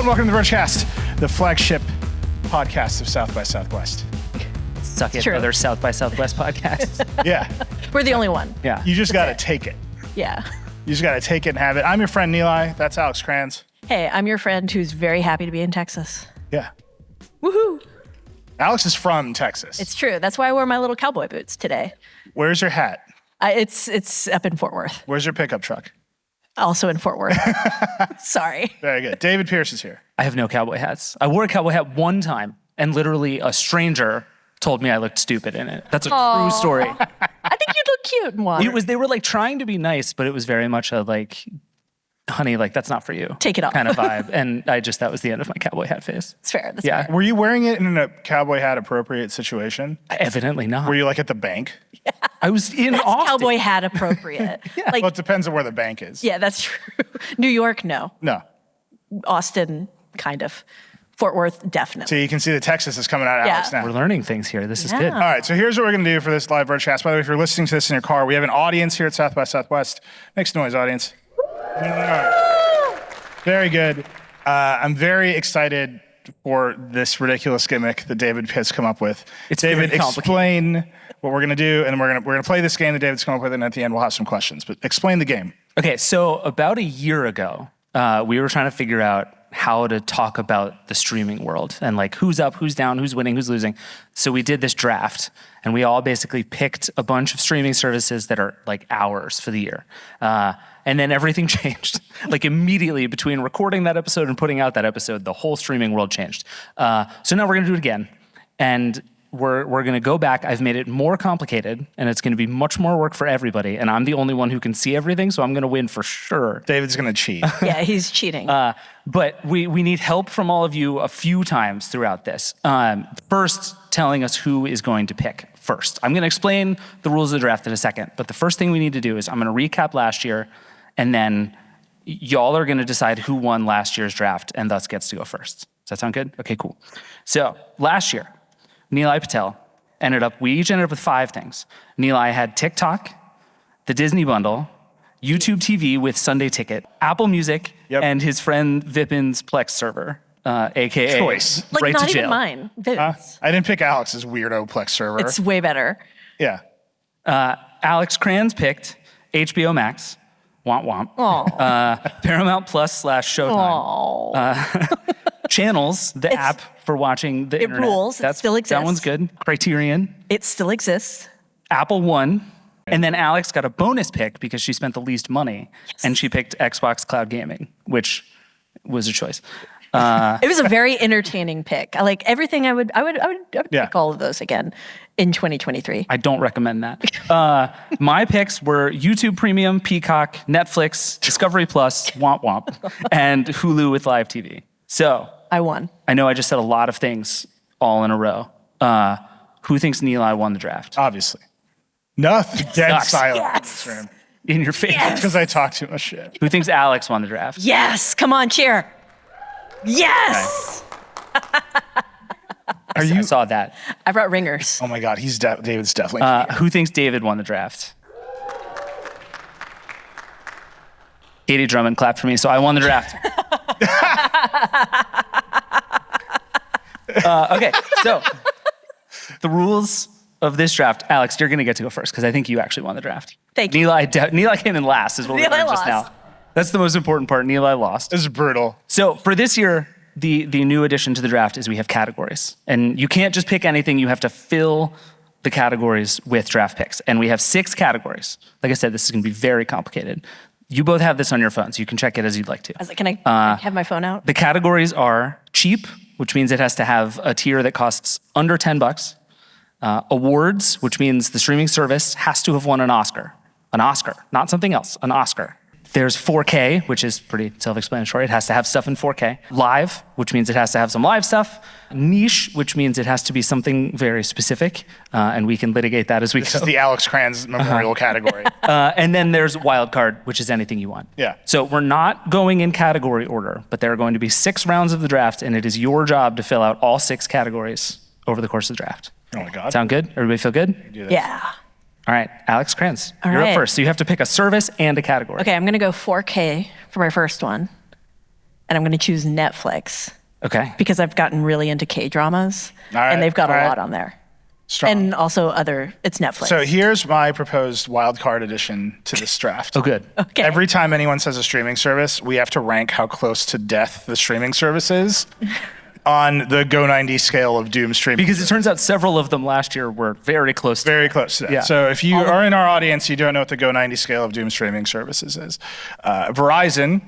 and welcome to the Vergecast, the flagship podcast of South by Southwest. Suck it, other South by Southwest podcasts. Yeah. We're the only one. Yeah. You just got to take it. Yeah. You just got to take it and have it. I'm your friend Nilay. That's Alex Cranz. Hey, I'm your friend who's very happy to be in Texas. Yeah. Woohoo. Alex is from Texas. It's true. That's why I wore my little cowboy boots today. Where's your hat? It's up in Fort Worth. Where's your pickup truck? Also in Fort Worth. Sorry. Very good. David Pierce is here. I have no cowboy hats. I wore a cowboy hat one time, and literally a stranger told me I looked stupid in it. That's a true story. I think you look cute in one. They were like trying to be nice, but it was very much a like, honey, like that's not for you. Take it off. Kind of vibe. And that was the end of my cowboy hat phase. It's fair. That's Yeah. fair. Were you wearing it in a cowboy hat appropriate situation? Evidently not. Were you like at the bank? I was in That's Austin. cowboy hat appropriate. Like, Well, it depends on where the bank is. yeah, that's true. New York, no. No. Austin, kind of. Fort Worth, definitely. So you can see the Texas is coming out of Yeah. Alex now. We're learning things here. This is Yeah. good. All right, so here's what we're going to do for this live Vergecast. By the way, if you're listening to this in your car, we have an audience here at South by Southwest. Make some noise, audience. All right. Very good. I'm very excited for this ridiculous gimmick that David has come up with. It's David, very complicated. explain what we're going to do, and we're going to play this game that David's come up with, and at the end we'll have some questions. But explain the game. Okay, so about a year ago, we were trying to figure out how to talk about the streaming world and like who's up, who's down, who's winning, who's losing. So we did this draft, and we all basically picked a bunch of streaming services that are like ours for the year. And then everything changed. Like immediately between recording that episode and putting out that episode, the whole streaming world changed. So now we're gonna do it again. And we're going to go back. I've made it more complicated, and it's going to be much more work for everybody. And I'm the only one who can see everything, so I'm going to win for sure. David's going to cheat. Yeah, he's cheating. But we need help from all of you a few times throughout this. First, telling us who is going to pick first. I'm going to explain the rules of the draft in a second, but the first thing we need to do is I'm going to recap last year, and then y'all are going to decide who won last year's draft and thus gets to go first. Does that sound good? Okay, cool. So last year, Nilay Patel we each ended up with 5 things. Nilay had TikTok, the Disney bundle, YouTube TV with Sunday Ticket, Apple Music, and his friend Vipin's Plex server, AKA Choice. like, right not to jail. even mine. I didn't pick Alex's weirdo Plex server. It's way better. Yeah. Alex Cranz picked HBO Max, womp womp, Aw. Paramount Plus / Showtime. Aw. Channels, the app for watching the internet. rules. It still exists. That one's good. Criterion. It still exists. Apple won. And then Alex got a bonus pick because she spent the least money. And she picked Xbox Cloud Gaming, which was a choice. It was a very entertaining pick. I like everything. I would Yeah. pick all of those again in 2023. I don't recommend that. My picks were YouTube Premium, Peacock, Netflix, Discovery Plus, Womp Womp, and Hulu with live TV. So I won. I know I just said a lot of things all in a row. Who thinks Nilay won the draft? Obviously. Nothing. Dead Sucks. silent in Yes. this room. In your face. Because I talk too much shit. Who thinks Alex won the draft? Yes. Come on, cheer. Yes. I saw that. I brought ringers. Oh my God, David's definitely. Who thinks David won the draft? Katie Drummond clapped for me, so I won the draft. Okay, so the rules of this draft, Alex, you're going to get to go first because I think you actually won the draft. Thank you. Nilay came in last, is what we Nilay learned just lost. now. That's the most important part. Nilay lost. This is brutal. So for this year, the new addition to the draft is we have categories. And you can't just pick anything. You have to fill the categories with draft picks. And we have 6 categories. Like I said, this is going to be very complicated. You both have this on your phones. You can check it as you'd like to. I was like, can I have my phone out? The categories are cheap, which means it has to have a tier that costs under $10. Awards, which means the streaming service has to have won an Oscar. An Oscar, not something else, an Oscar. There's 4K, which is pretty self-explanatory. It has to have stuff in 4K. Live, which means it has to have some live stuff. Niche, which means it has to be something very specific, and we can litigate that as we This go. is the Alex Cranz memorial category. And then there's wild card, which is anything you want. Yeah. So we're not going in category order, but there are going to be 6 rounds of the draft, and it is your job to fill out all 6 categories over the course of the draft. Oh my God. Sound good? Everybody feel good? Yeah. All right, Alex Cranz, All you're right. up first. So you have to pick a service and a category. Okay, I'm going to go 4K for my first one. and I'm going to choose Netflix Okay. because I've gotten really into K-dramas, right, and they've got all a right. lot on there. Strong. And also it's Netflix. So here's my proposed wild card addition to this draft. Oh, good. okay. Every time anyone says a streaming service, we have to rank how close to death the streaming service is on the Go 90 scale of doom streaming. Because it turns out several of them last year were very close to Very close to that. Yeah. So if you are in our audience, you don't know what the Go 90 scale of doom streaming services is. Verizon,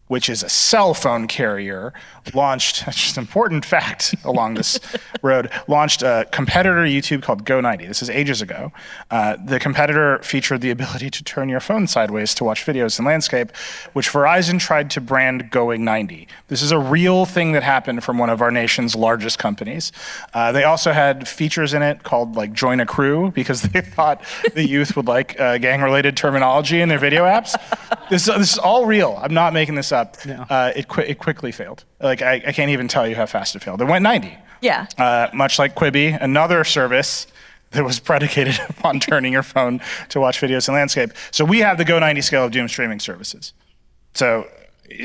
which is a cell phone carrier, launched, just an important fact along this road, launched a competitor to YouTube called Go90. This is ages ago. The competitor featured the ability to turn your phone sideways to watch videos in landscape, which Verizon tried to brand Going 90. This is a real thing that happened from one of our nation's largest companies. They also had features in it called like Join a Crew, because they thought the youth would like gang-related terminology in their video apps. This is all real. I'm not making this up. No. It quickly failed. Like I can't even tell you how fast it failed. It went 90. Yeah. Much like Quibi, another service that was predicated upon turning your phone to watch videos in landscape. So we have the Go 90 scale of doom streaming services. So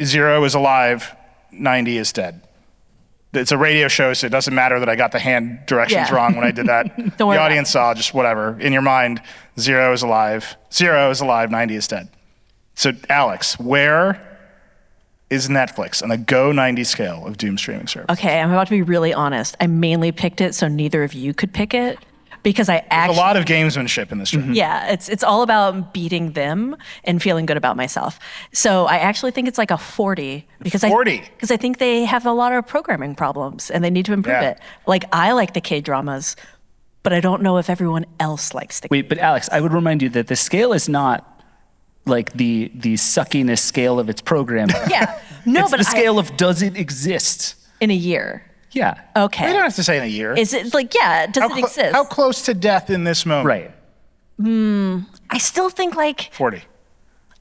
0 is alive, 90 is dead. It's a radio show, so it doesn't matter that I got the hand directions Yeah. wrong when I did that. Don't The worry about audience saw just whatever. In your mind, 0 is alive, 90 is dead. So Alex, where is Netflix on a Go 90 scale of doom streaming service? Okay, I'm about to be really honest. I mainly picked it so neither of you could pick it because I A actually lot of gamesmanship in this draft. yeah, it's all about beating them and feeling good about myself. So I actually think it's like a 40 because 40? because I think they have a lot of programming problems and they need to improve Yeah. it. Like I like the K-dramas, but I don't know if everyone else likes the Wait, but Alex, I would remind you that the scale is not like the suckiness scale of its program. Yeah. No, It's but the scale of does it exist? in a year. Yeah. Okay. You don't have to say in a year. Is it like does it exist? How close to death in this moment? Right. I still think like 40.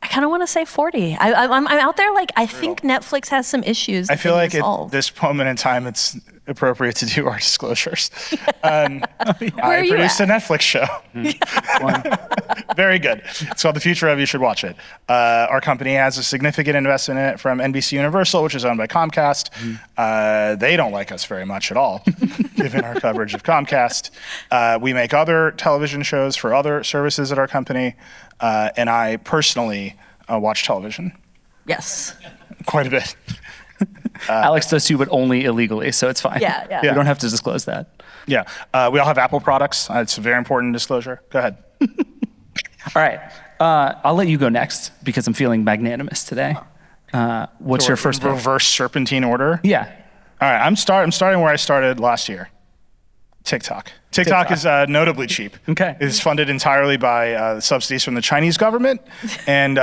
I kind of want to say 40. I'm out there like I think Netflix has some issues. I feel like at solve. this moment in time, it's appropriate to do our disclosures. I are you produced a at? Netflix show. Very good. It's called The Future of. You should watch it. Our company has a significant investment in it from NBC Universal, which is owned by Comcast. They don't like us very much at all, given our coverage of Comcast. We make other television shows for other services at our company, and I personally watch television Yes. quite a bit. Alex does too, but only illegally, so it's fine. Yeah, yeah. We don't have to disclose that. Yeah, we all have Apple products. It's a very important disclosure. Go ahead. All right. I'll let you go next because I'm feeling magnanimous today. What's your first pick? reverse serpentine order? Yeah. All right, I'm starting where I started last year. TikTok. TikTok is notably cheap. Okay. It's funded entirely by subsidies from the Chinese government and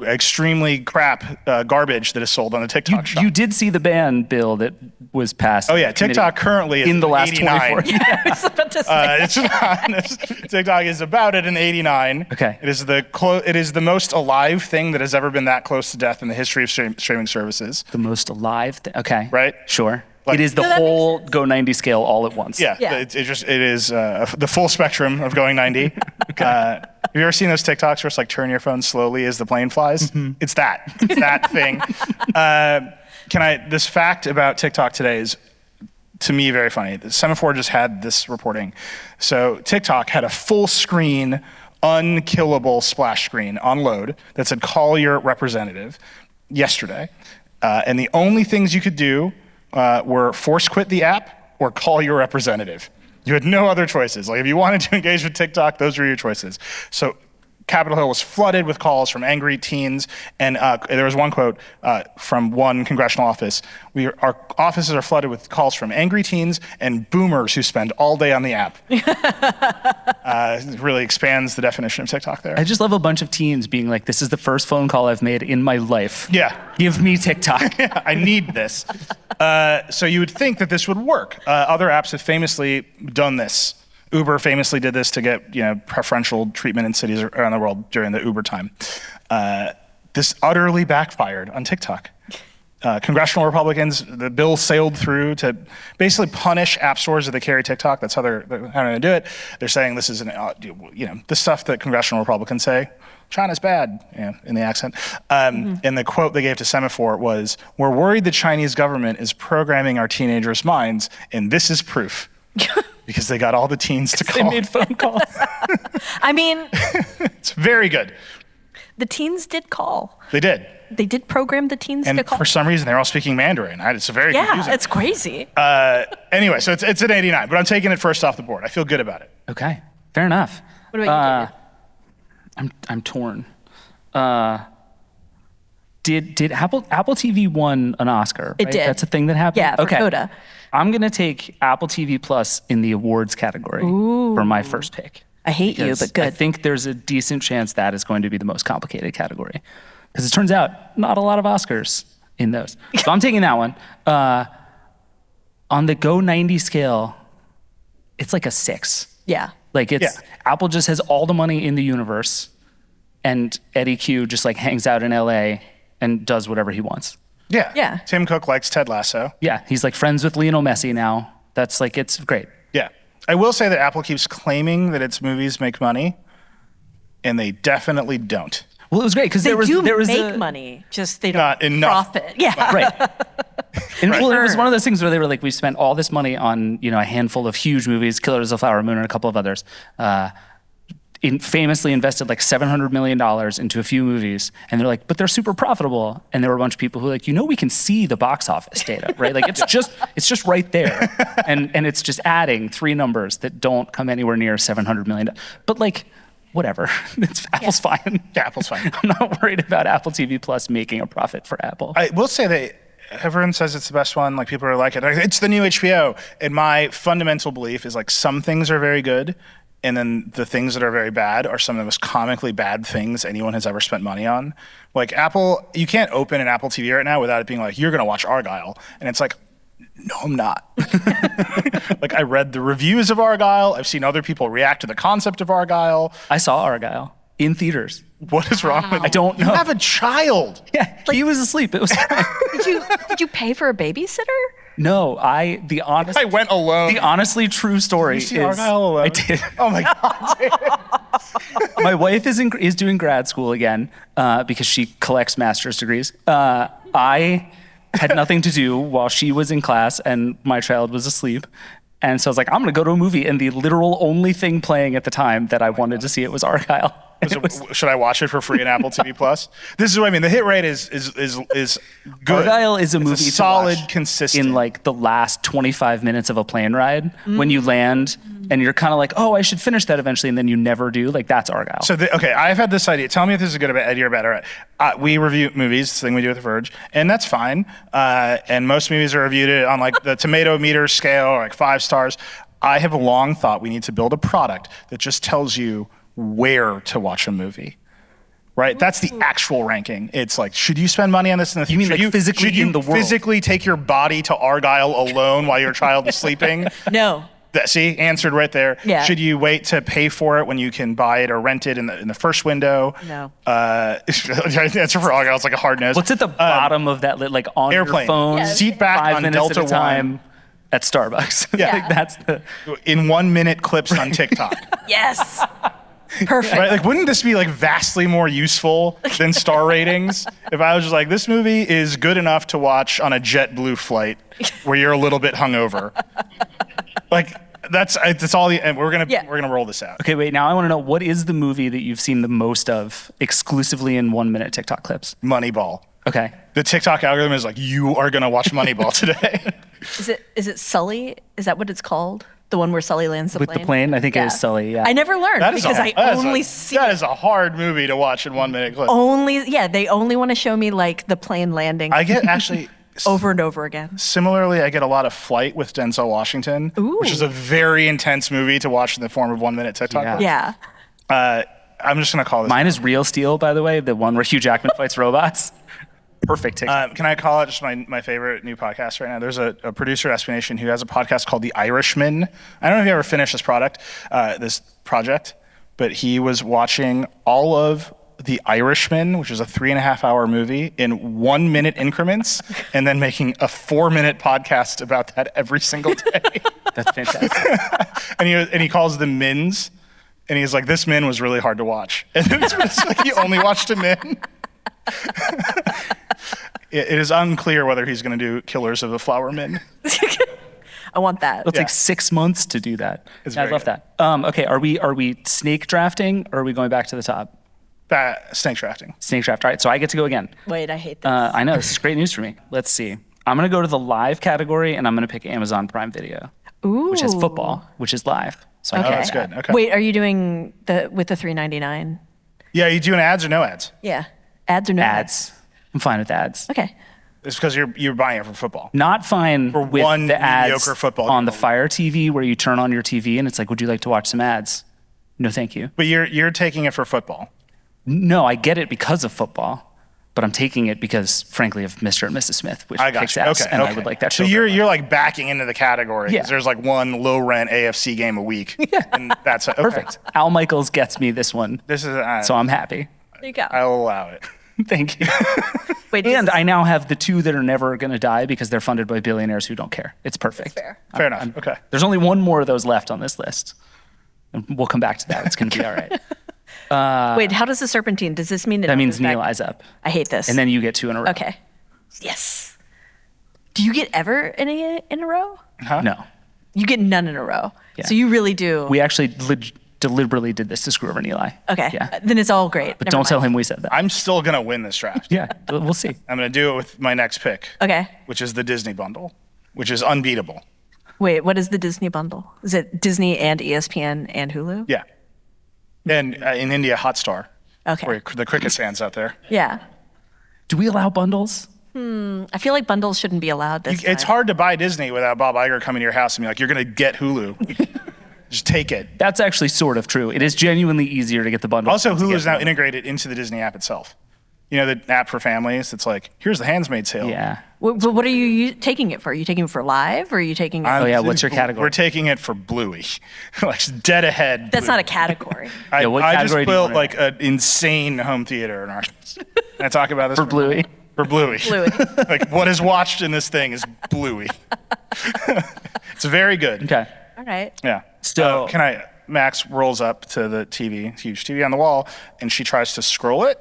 extremely crap garbage that is sold on the TikTok shop. You did see the ban bill that was passed. Oh yeah, TikTok currently is in the last 89. 24. I was about to say. It's not, TikTok is about at an 89. Okay. It is the most alive thing that has ever been that close to death in the history of streaming services. The most alive. Okay. Right? Sure. Like- it is the No, that makes whole Go 90 scale all at once. Yeah, Yeah. it is the full spectrum of going 90. Have you ever seen those TikToks where it's like turn your phone slowly as the plane flies? It's that thing. This fact about TikTok today is, to me, very funny. The Semaphore just had this reporting. So TikTok had a full screen, unkillable splash screen on load that said call your representative yesterday. And the only things you could do were force quit the app or call your representative. You had no other choices. Like if you wanted to engage with TikTok, those were your choices. So Capitol Hill was flooded with calls from angry teens, and there was one quote from one congressional office. Our offices are flooded with calls from angry teens and boomers who spend all day on the app. It really expands the definition of TikTok there. I just love a bunch of teens being like, this is the first phone call I've made in my life. Yeah. Give me TikTok. I need this. So you would think that this would work. Other apps have famously done this. Uber famously did this to get preferential treatment in cities around the world during the Uber time. This utterly backfired on TikTok. congressional Republicans, the bill sailed through to basically punish app stores that carry TikTok. That's how they're going to do it. They're saying this is the stuff that congressional Republicans say. China's bad, in the accent. And the quote they gave to Semaphore was, "We're worried the Chinese government is programming our teenagers' minds, and this is proof." Because they got all the teens to call. They made phone calls. I mean, it's very good. the teens did call. They did. They did program the teens to And call. for some reason, they're all speaking Mandarin. It's very confusing. It's crazy. Anyway, so it's an 89, but I'm taking it first off the board. I feel good about it. Okay, fair enough. What about you, David? I'm torn. Did Apple TV won an Oscar? It right? did. That's a thing that happened? Yeah, for okay. Coda. I'm going to take Apple TV Plus in the awards category for my first pick. I hate you, Because but good. I think there's a decent chance that is going to be the most complicated category. Because it turns out not a lot of Oscars in those. So I'm taking that one. On the Go 90 scale, it's like a 6. Yeah. Like Apple just has all the money in the universe, and Eddie Q just like hangs out in LA and does whatever he wants. Yeah. Yeah. Tim Cook likes Ted Lasso. Yeah, he's like friends with Lionel Messi now. That's like, it's great. Yeah. I will say that Apple keeps claiming that its movies make money, and they definitely don't. Well, it was great because They there was make money, just they don't Not enough. profit. Yeah. Right. And well, it was one of those things where they were like, we spent all this money on, a handful of huge movies, Killers of the Flower Moon and a couple of others. Famously invested like $700 million into a few movies. And they're like, but they're super profitable. And there were a bunch of people who were like, we can see the box office data, right? Like it's just right there. And it's just adding 3 numbers that don't come anywhere near $700 million. But like, whatever. Apple's fine. Yeah, Apple's fine. I'm not worried about Apple TV Plus making a profit for Apple. I will say that everyone says it's the best one. Like, people are like it. It's the new HBO. And my fundamental belief is like some things are very good, and then the things that are very bad are some of the most comically bad things anyone has ever spent money on. Like Apple, you can't open an Apple TV right now without it being like, you're going to watch Argyle. And it's like, no, I'm not. Like, I read the reviews of Argyle. I've seen other people react to the concept of Argyle. I saw Argyle in theaters. What is wrong with you? I don't know. You have a child. Yeah, he was asleep. It was fine. Did you pay for a babysitter? No, I went alone. The honestly true story Did you see is Argyle alone? I did. Oh my God. My wife is doing grad school again because she collects master's degrees. I had nothing to do while she was in class and my child was asleep. And so I was like, I'm going to go to a movie. And the literal only thing playing at the time that I wanted to see it was Argyle. Should I watch it for free on Apple TV Plus? This is what I mean. The hit rate is good. Argyle is a movie to solid, watch consistent. in like the last 25 minutes of a plane ride when you land and you're kind of like, oh, I should finish that eventually, and then you never do. Like, that's Argyle. So, okay, I've had this idea. Tell me if this is a good idea or bad. We review movies, this thing we do with The Verge, and that's fine. And most movies are reviewed on like the tomato meter scale, or like 5 stars. I have long thought we need to build a product that just tells you where to watch a movie. Right? That's the actual ranking. It's like, should you spend money on this in the future? You mean like physically in the world? Physically take your body to Argyle alone while your child is sleeping? No. See, answered right there. Yeah. Should you wait to pay for it when you can buy it or rent it in the first window? No. Answer for Argyle. It's like a hard nose. What's at the bottom of that, like on Airplane. your phone? Yeah. Seat back 5 on minutes Delta at a time One. at Starbucks. Yeah. Like, that's the... In 1 minute clips on TikTok. Yes. Perfect. Right? Like, wouldn't this be like vastly more useful than star ratings? If I was just like, this movie is good enough to watch on a JetBlue flight where you're a little bit hungover. Like, that's all. And we're gonna roll this out. Okay, wait. Now I want to know, what is the movie that you've seen the most of exclusively in 1 minute TikTok clips? Moneyball. Okay. The TikTok algorithm is like, you are gonna watch Moneyball today. Is it Sully? Is that what it's called? The one where Sully lands the With plane? the plane? I think it is Sully, yeah. I never learned because I only see that is a hard movie to watch in 1 minute clip. they only want to show me like the plane landing I get actually over and over again. Similarly, I get a lot of Flight with Denzel Washington, which is a very intense movie to watch in the form of 1 minute TikTok. Yeah. Yeah. I'm just gonna call this. Mine is Real Steel, by the way, the one where Hugh Jackman fights robots. Perfect TikTok. Can I call it just my favorite new podcast right now? There's a producer at SB Nation who has a podcast called The Irishman. I don't know if you ever finished this project, but he was watching all of The Irishman, which is a 3.5-hour movie, in 1 minute increments, and then making a 4-minute podcast about that every single day. That's fantastic. and he calls them Mins, and he's like, this Min was really hard to watch. And it's like he only watched a Min. It is unclear whether he's going to do Killers of the Flower Min. I want that. It'll take 6 months to do that. It's I very love good. that. Okay, are we snake drafting, or are we going back to the top? Snake drafting. Snake draft. All right, so I get to go again. Wait, I hate this. I know, this is great news for me. Let's see. I'm going to go to the live category, and I'm going to pick Amazon Prime Video, which has football, which is live. So I Okay. can- that's good. Okay. Wait, are you doing with the $3.99? Yeah, you doing ads or no ads? Yeah. Ads or no ads. I'm fine with ads. Okay. It's because you're buying it for football. Not fine with one the ads mediocre football on the game. Fire TV where you turn on your TV and it's like, would you like to watch some ads? No, thank you. But you're taking it for football. No, I get it because of football, but I'm taking it because, frankly, of Mr. and Mrs. Smith, which I got kicks you. ass, Okay. and okay. I would like that So show. you're like backing into the category. 'Cause Yeah. There's like one low rent AFC game a week. Yeah. And that's okay. Perfect. Al Michaels gets me this one, This is so I'm happy. There you go. I'll allow it. Thank you. Wait, And I now have the two that are never going to die because they're funded by billionaires who don't care. It's perfect. fair. Fair enough. Okay. There's only one more of those left on this list. And we'll come back to that. It's going to be all right. Wait, how does the serpentine? Does this mean That means goes back- Nilay's up. I hate this. And then you get 2 in a row. Okay. Yes. Do you get ever any in a row? No. You get none in a row. Yeah. So you really do. We actually deliberately did this to screw over Nilay. Okay. Yeah. Then it's all great. But don't tell him we said that. I'm still gonna win this draft. Yeah, we'll see. I'm gonna do it with my next pick, Okay. which is the Disney bundle, which is unbeatable. Wait, what is the Disney bundle? Is it Disney and ESPN and Hulu? Yeah. And in India, Hotstar. Okay. For the cricket fans out there. Yeah. Do we allow bundles? I feel like bundles shouldn't be allowed this It's time. hard to buy Disney without Bob Iger coming to your house and be like, you're gonna get Hulu. Just take it. That's actually sort of true. It is genuinely easier to get the bundle. Also, than to Hulu get is now the- integrated into the Disney app itself. You know, the app for families. It's like, here's the Handmaid's Tale. Yeah. But what are you taking it for? Are you taking it for live or are you taking it? Oh, yeah, what's your category? We're taking it for Bluey. Like dead ahead. That's Bluey. not a category. I, Yeah, what I just category do you built want like an insane home theater in our house. Can I talk about this? For Bluey. For Bluey. Bluey. Like what is watched in this thing is Bluey. It's very good. Okay. All right. Yeah. So- Max rolls up to the TV, huge TV on the wall, and she tries to scroll it,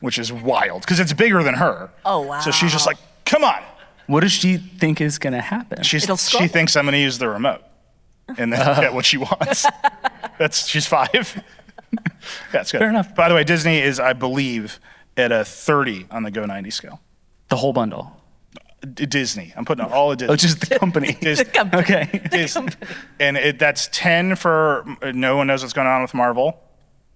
which is wild because it's bigger than her. Oh, wow. So she's just like, come on. What does she think is going to happen? It'll scroll? She thinks I'm going to use the remote and then get what she wants. She's 5. That's good. Fair enough. By the way, Disney is, I believe, at a 30 on the Go 90 scale. The whole bundle. Disney. I'm putting all of Disney. Oh, just the company. Disney. company. Okay. Disney. And that's 10 for no one knows what's going on with Marvel.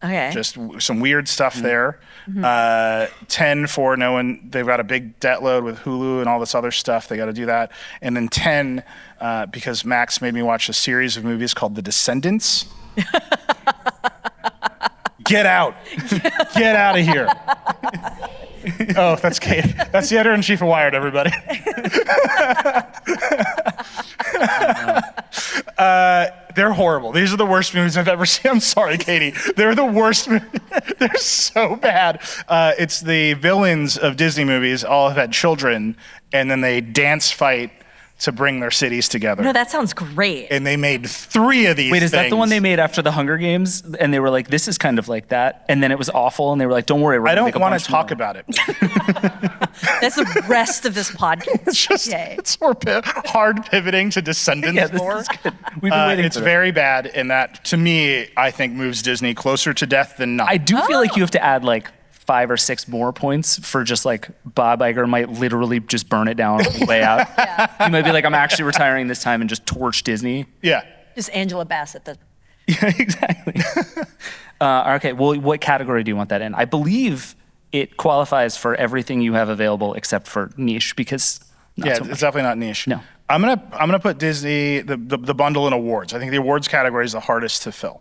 Okay. Just some weird stuff there. 10 for no one. They've got a big debt load with Hulu and all this other stuff. They got to do that. And then 10 because Max made me watch a series of movies called The Descendants. Get out. Get out of here. Oh, that's Kate. That's the editor-in-chief of Wired, everybody. They're horrible. These are the worst movies I've ever seen. I'm sorry, Katie. They're the worst movies. They're so bad. It's the villains of Disney movies all have had children, and then they dance fight to bring their cities together. No, that sounds great. And they made 3 of these Wait, is that the things. one they made after the Hunger Games? And they were like, this is kind of like that. And then it was awful. And they were like, don't worry. We're I gonna don't make a want bunch to talk more. about it. That's the rest of this podcast. It's just Yay. it's more hard pivoting to Descendants Yeah, this lore. is good. We've been waiting It's for that. very bad, and that, to me, I think moves Disney closer to death than not. I do feel like you have to add like 5 or 6 more points for just like Bob Iger might literally just burn it down on the way out. He might be like, I'm actually retiring this time and just torch Disney. Yeah. Just Angela Bassett. Yeah, exactly. Okay, well, what category do you want that in? I believe it qualifies for everything you have available except for niche because not Yeah, so it's much. definitely not niche. No. I'm gonna put Disney the bundle in awards. I think the awards category is the hardest to fill.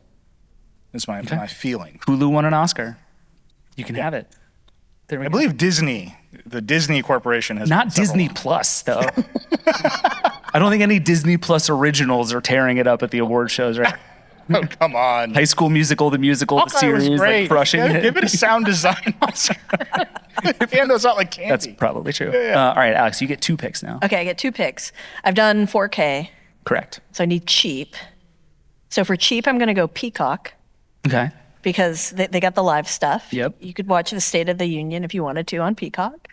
Is my feeling. Hulu won an Oscar. You can have it. There we I go. believe Disney, the Disney Corporation, has Not won several. Disney Plus, though. I don't think any Disney Plus originals are tearing it up at the award shows, right? Oh, come on. High School Musical, the musical, the Hawkeye series, was great. like crushing Yeah, it. give it a sound design Oscar. Hand those out like candy. That's probably true. Yeah. All right, Alex, you get 2 picks now. Okay, I get 2 picks. I've done 4K, Correct. so I need cheap. So for cheap, I'm going to go Peacock Okay. because they got the live stuff. Yep. You could watch the State of the Union if you wanted to on Peacock.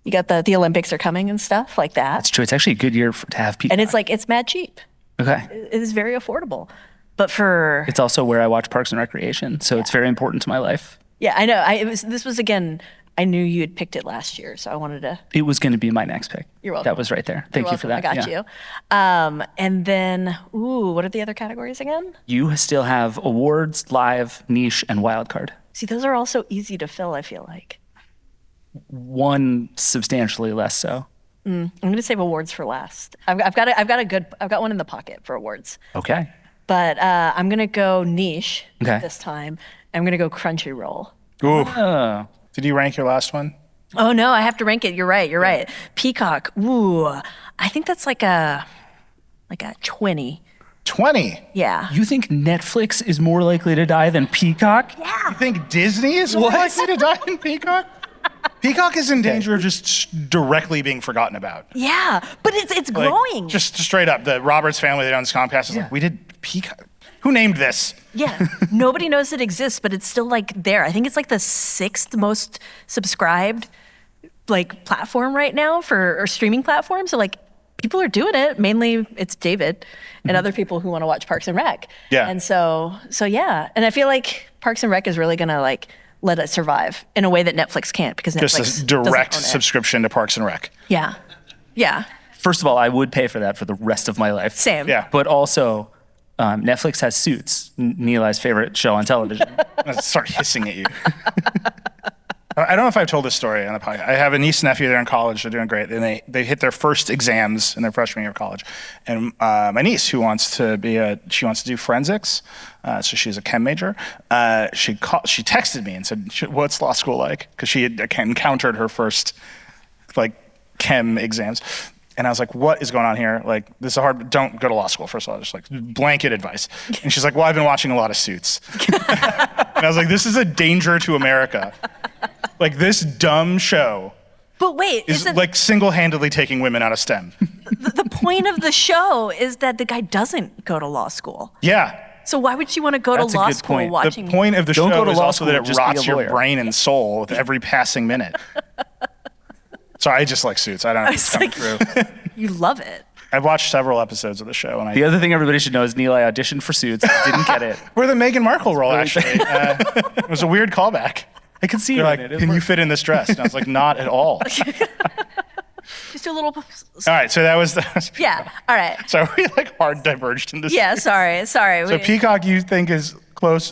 You got the Olympics are coming and stuff like that. That's true. It's actually a good year to have Peacock. And it's mad cheap. Okay. It is very affordable. But for It's also where I watch Parks and Recreation, so it's very important to my life. yeah, I know. This was again. I knew you had picked it last year, so I wanted to. It was going to be my next pick. You're welcome. That was right there. Thank you for that. I got Yeah. you. And then, what are the other categories again? You still have awards, live, niche, and wild card. See, those are all so easy to fill. I feel like One substantially less so. I'm going to save awards for last. I've got one in the pocket for awards. Okay. But I'm going to go niche Okay. this time. I'm going to go Crunchyroll. Ooh. Oh. Did you rank your last one? Oh no, I have to rank it. You're right. Peacock. Ooh, I think that's like a 20. 20. Yeah. You think Netflix is more likely to die than Peacock? You think Disney is more likely to die than Peacock? Peacock is in danger of just directly being forgotten about. Yeah, but it's Like, growing. Just straight up, the Roberts family that owns Comcast is like, we did Peacock. Who named this? Yeah, nobody knows it exists, but it's still like there. I think it's like the 6th most subscribed like platform right now or streaming platform. So like people are doing it. Mainly it's David and other people who want to watch Parks and Rec. Yeah. And so yeah, and I feel like Parks and Rec is really gonna like let it survive in a way that Netflix can't because Netflix Just a direct doesn't own it. subscription to Parks and Rec. Yeah, yeah, First of all, I would pay for that for the rest of my life. same. Yeah. But also, Netflix has Suits, Nilay's favorite show on television. I'm gonna start hissing at you. I don't know if I've told this story on the podcast. I have a niece and nephew. They're in college. They're doing great. And they hit their first exams in their freshman year of college. And my niece, who wants to do forensics, so she's a chem major. She texted me and said, "What's law school like?" Because she had encountered her first like chem exams. And I was like, what is going on here? Like, this is hard, don't go to law school, first of all, just like blanket advice. And she's like, well, I've been watching a lot of Suits. And I was like, this is a danger to America. Like, this dumb show But wait, is like single-handedly taking women out of STEM. the point of the show is that the guy doesn't go to law school. Yeah. So why would you want to go That's to a law good school point. watching? The point of the Don't show go to is law also that school, it just be a rots your lawyer. brain and soul with every passing minute. So I just like Suits. I don't know if it's coming through. You love it. I've watched several episodes of the show. And The other thing everybody should know is Nilay auditioned for Suits, didn't get it. we're the Meghan Markle role, actually. It was a weird callback. I could see They're you like, in it. can you fit in this dress? And I was like, not at all. Just do a little. All right, so that was Yeah. All right. So we like hard diverged in this. Yeah. Sorry. So Peacock, you think is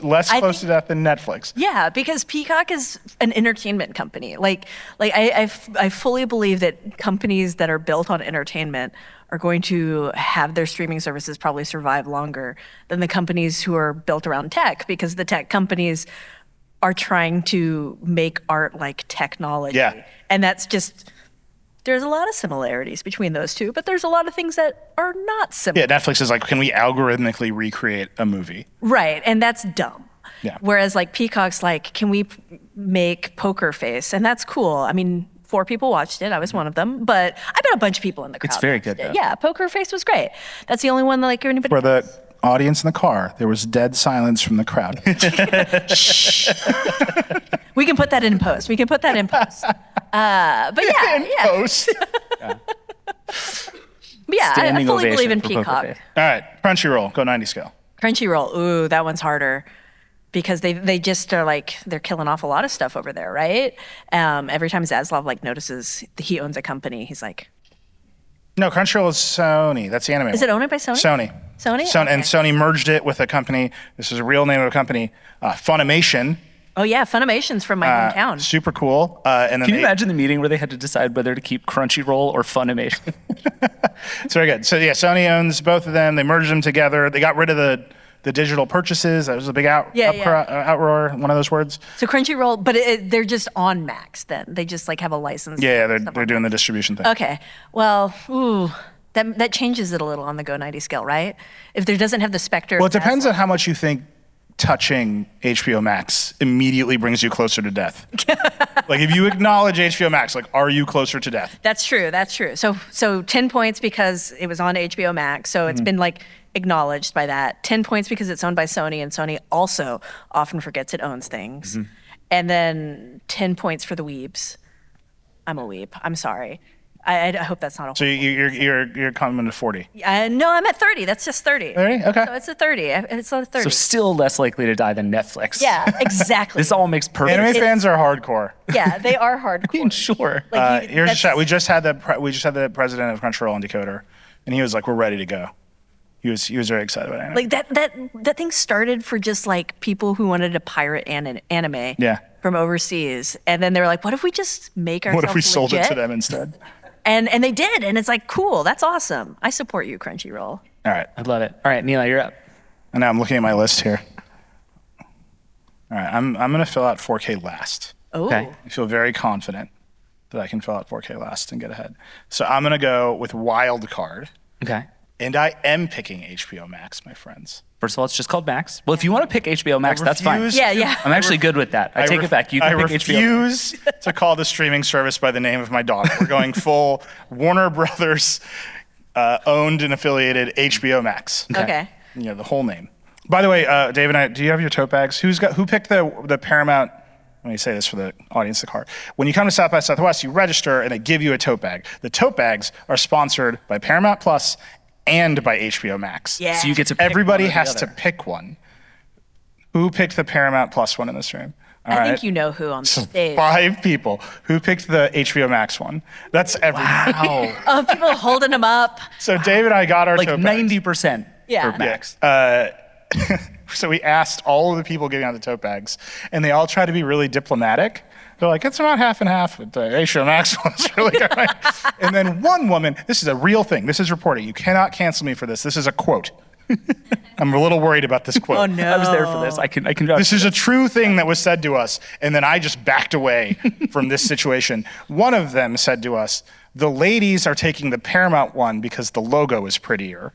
less I close think- to death than Netflix? Yeah, because Peacock is an entertainment company. I fully believe that companies that are built on entertainment are going to have their streaming services probably survive longer than the companies who are built around tech, because the tech companies are trying to make art like technology. Yeah. And that's just, there's a lot of similarities between those two, but there's a lot of things that are not similar. Yeah, Netflix is like, can we algorithmically recreate a movie? Right, and that's dumb. Yeah. Whereas like Peacock's like, can we make Poker Face? And that's cool. I mean, 4 people watched it. I was one of them, but I bet a bunch of people in the crowd. It's very watched good, it. though. Yeah, Poker Face was great. That's the only one that like anybody. For the audience in the car, there was dead silence from the crowd. We can put that in post. But yeah, In yeah, post. but yeah. I Standing fully believe ovation in for Poker Peacock. Face. All right, Crunchyroll, go 90 scale. Crunchyroll. Ooh, that one's harder. Because they just are like, they're killing off a lot of stuff over there, right? Every time Zaslav like notices he owns a company, he's like, No, Crunchyroll is Sony. That's the anime. is it owned by Sony? Sony. Sony? And Okay. Sony merged it with a company. This is a real name of a company, Funimation. Oh yeah, Funimation's from my hometown. Super cool. And then Can you imagine the meeting where they had to decide whether to keep Crunchyroll or Funimation? It's very good. So yeah, Sony owns both of them. They merged them together. They got rid of the digital purchases. That was a big outroar, one of those words. So Crunchyroll, but they're just on Max then. They just like have a license. Yeah, and stuff they're on doing the Max. distribution thing. Okay. Well, ooh, That changes it a little on the Go 90 scale, right? If there doesn't have the specter. Well, it depends on how much you think touching HBO Max immediately brings you closer to death. Like if you acknowledge HBO Max, like are you closer to death? That's true. So 10 points because it was on HBO Max. So it's been like acknowledged by that. 10 points because it's owned by Sony, and Sony also often forgets it owns things. And then 10 points for the weebs. I'm a weeb. I'm sorry. I hope that's not a. So you're coming to 40. No, I'm at 30. That's just 30. 30? Okay. So it's a 30. It's a 30. So still less likely to die than Netflix. Yeah, exactly. This all makes perfect Anime fans are hardcore. Yeah, they are hardcore. Sure. Here's a chat. We just had the president of Crunchyroll on Decoder, and he was like, "We're ready to go." He was very excited about anime. Like that thing started for just like people who wanted to pirate anime. Yeah. From overseas, and then they were like, "What if we just make ourselves What if we sold it legit?" to them instead? And they did, and it's like, cool, that's awesome. I support you, Crunchyroll. All right. I love it. All right, Nilay, you're up. And now I'm looking at my list here. All right, I'm gonna fill out 4K last. Oh, Okay. I feel very confident that I can fill out 4K last and get ahead. So I'm gonna go with wild card, Okay. and I am picking HBO Max, my friends. First of all, it's just called Max. Well, if you want to pick HBO Max, that's fine. refuse- yeah. I'm actually good with that. I take it back. You can I pick HBO. refuse to call the streaming service by the name of my daughter. We're going full Warner Brothers owned and affiliated HBO Max. Okay. You know, the whole name. By the way, Dave and I, do you have your tote bags? Who picked the Paramount? Let me say this for the audience in the car. When you come to South by Southwest, you register and they give you a tote bag. The tote bags are sponsored by Paramount Plus and by HBO Max. Yeah. So you get to pick Everybody one or the has to other. pick one. Who picked the Paramount Plus one in this room? All I right. think you know who on the stage. 5 people. Who picked the HBO Max one? That's everybody. Wow. Oh, people holding them up. So Dave and I got our Like tote bags. 90% Yeah. for Max. So we asked all of the people giving out the tote bags, and they all try to be really diplomatic. They're like, it's about half and half. The HBO Max one's really good. And then one woman, this is a real thing. This is reporting. You cannot cancel me for this. This is a quote. I'm a little worried about this quote. Oh no. I was there for this. I can vouch This for is a true thing that was said to us, and then I just backed away from this situation. One of them said to us, the ladies are taking the Paramount one because the logo is prettier.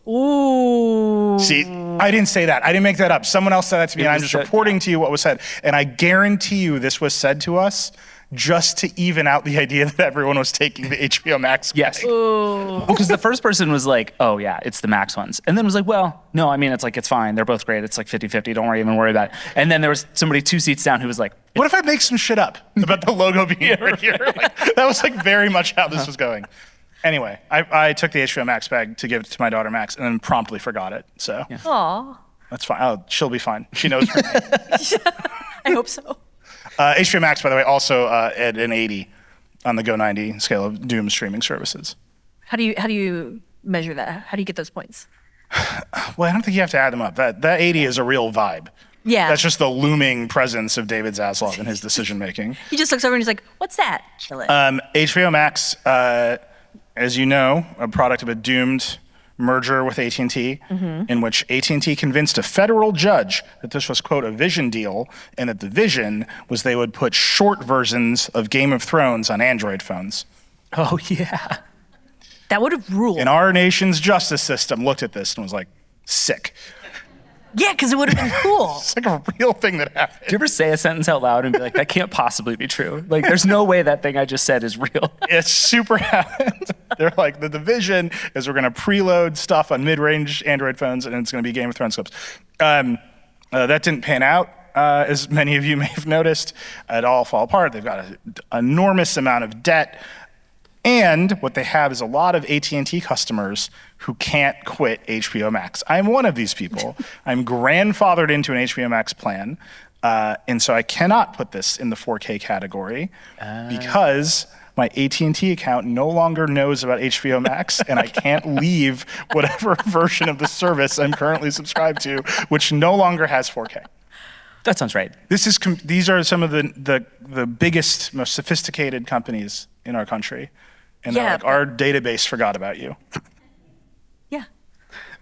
Ooh. See, I didn't say that. I didn't make that up. Someone else said that to me, and I'm was just said, reporting to you what was said. And I guarantee you this was said to us just to even out the idea that everyone was taking the HBO Max. Yes. Well, because the first person was like, oh, yeah, it's the Max ones. And then was like, well, no, I mean, it's fine. They're both great. It's like 50-50. Don't even worry about it. And then there was somebody 2 seats down who was like, What if I make some shit up about the logo being prettier? Like, that was like very much how this was going. Anyway, I took the HBO Max bag to give it to my daughter Max and then promptly forgot it. So Aw. that's fine. Oh, she'll be fine. She knows her name. I hope so. HBO Max, by the way, also at an 80 on the Go 90 scale of Doom streaming services. How do you measure that? How do you get those points? Well, I don't think you have to add them up. That 80 is a real vibe. Yeah. That's just the looming presence of David Zaslav in his decision making. He just looks over and he's like, "What's that?" Chill it. HBO Max, as you know, a product of a doomed merger with AT&T, in which AT&T convinced a federal judge that this was, quote, a vision deal, and that the vision was they would put short versions of Game of Thrones on Android phones. oh, yeah. That would have ruled. And our nation's justice system looked at this and was like, sick. Yeah, because it would have been cool. It's like a real thing that happened. Do you ever say a sentence out loud and be like, that can't possibly be true? Like, there's no way that thing I just said is real. It's super happened. They're like, the vision is we're going to preload stuff on mid-range Android phones, and it's going to be Game of Thrones clips. That didn't pan out, as many of you may have noticed. It all fall apart. They've got an enormous amount of debt. And what they have is a lot of AT&T customers who can't quit HBO Max. I'm one of these people. I'm grandfathered into an HBO Max plan. And so I cannot put this in the 4K category because my AT&T account no longer knows about HBO Max, and I can't leave whatever version of the service I'm currently subscribed to, which no longer has 4K. That sounds right. These are some of the biggest, most sophisticated companies in our country. And they're Yeah, like, our database forgot about you. Yeah.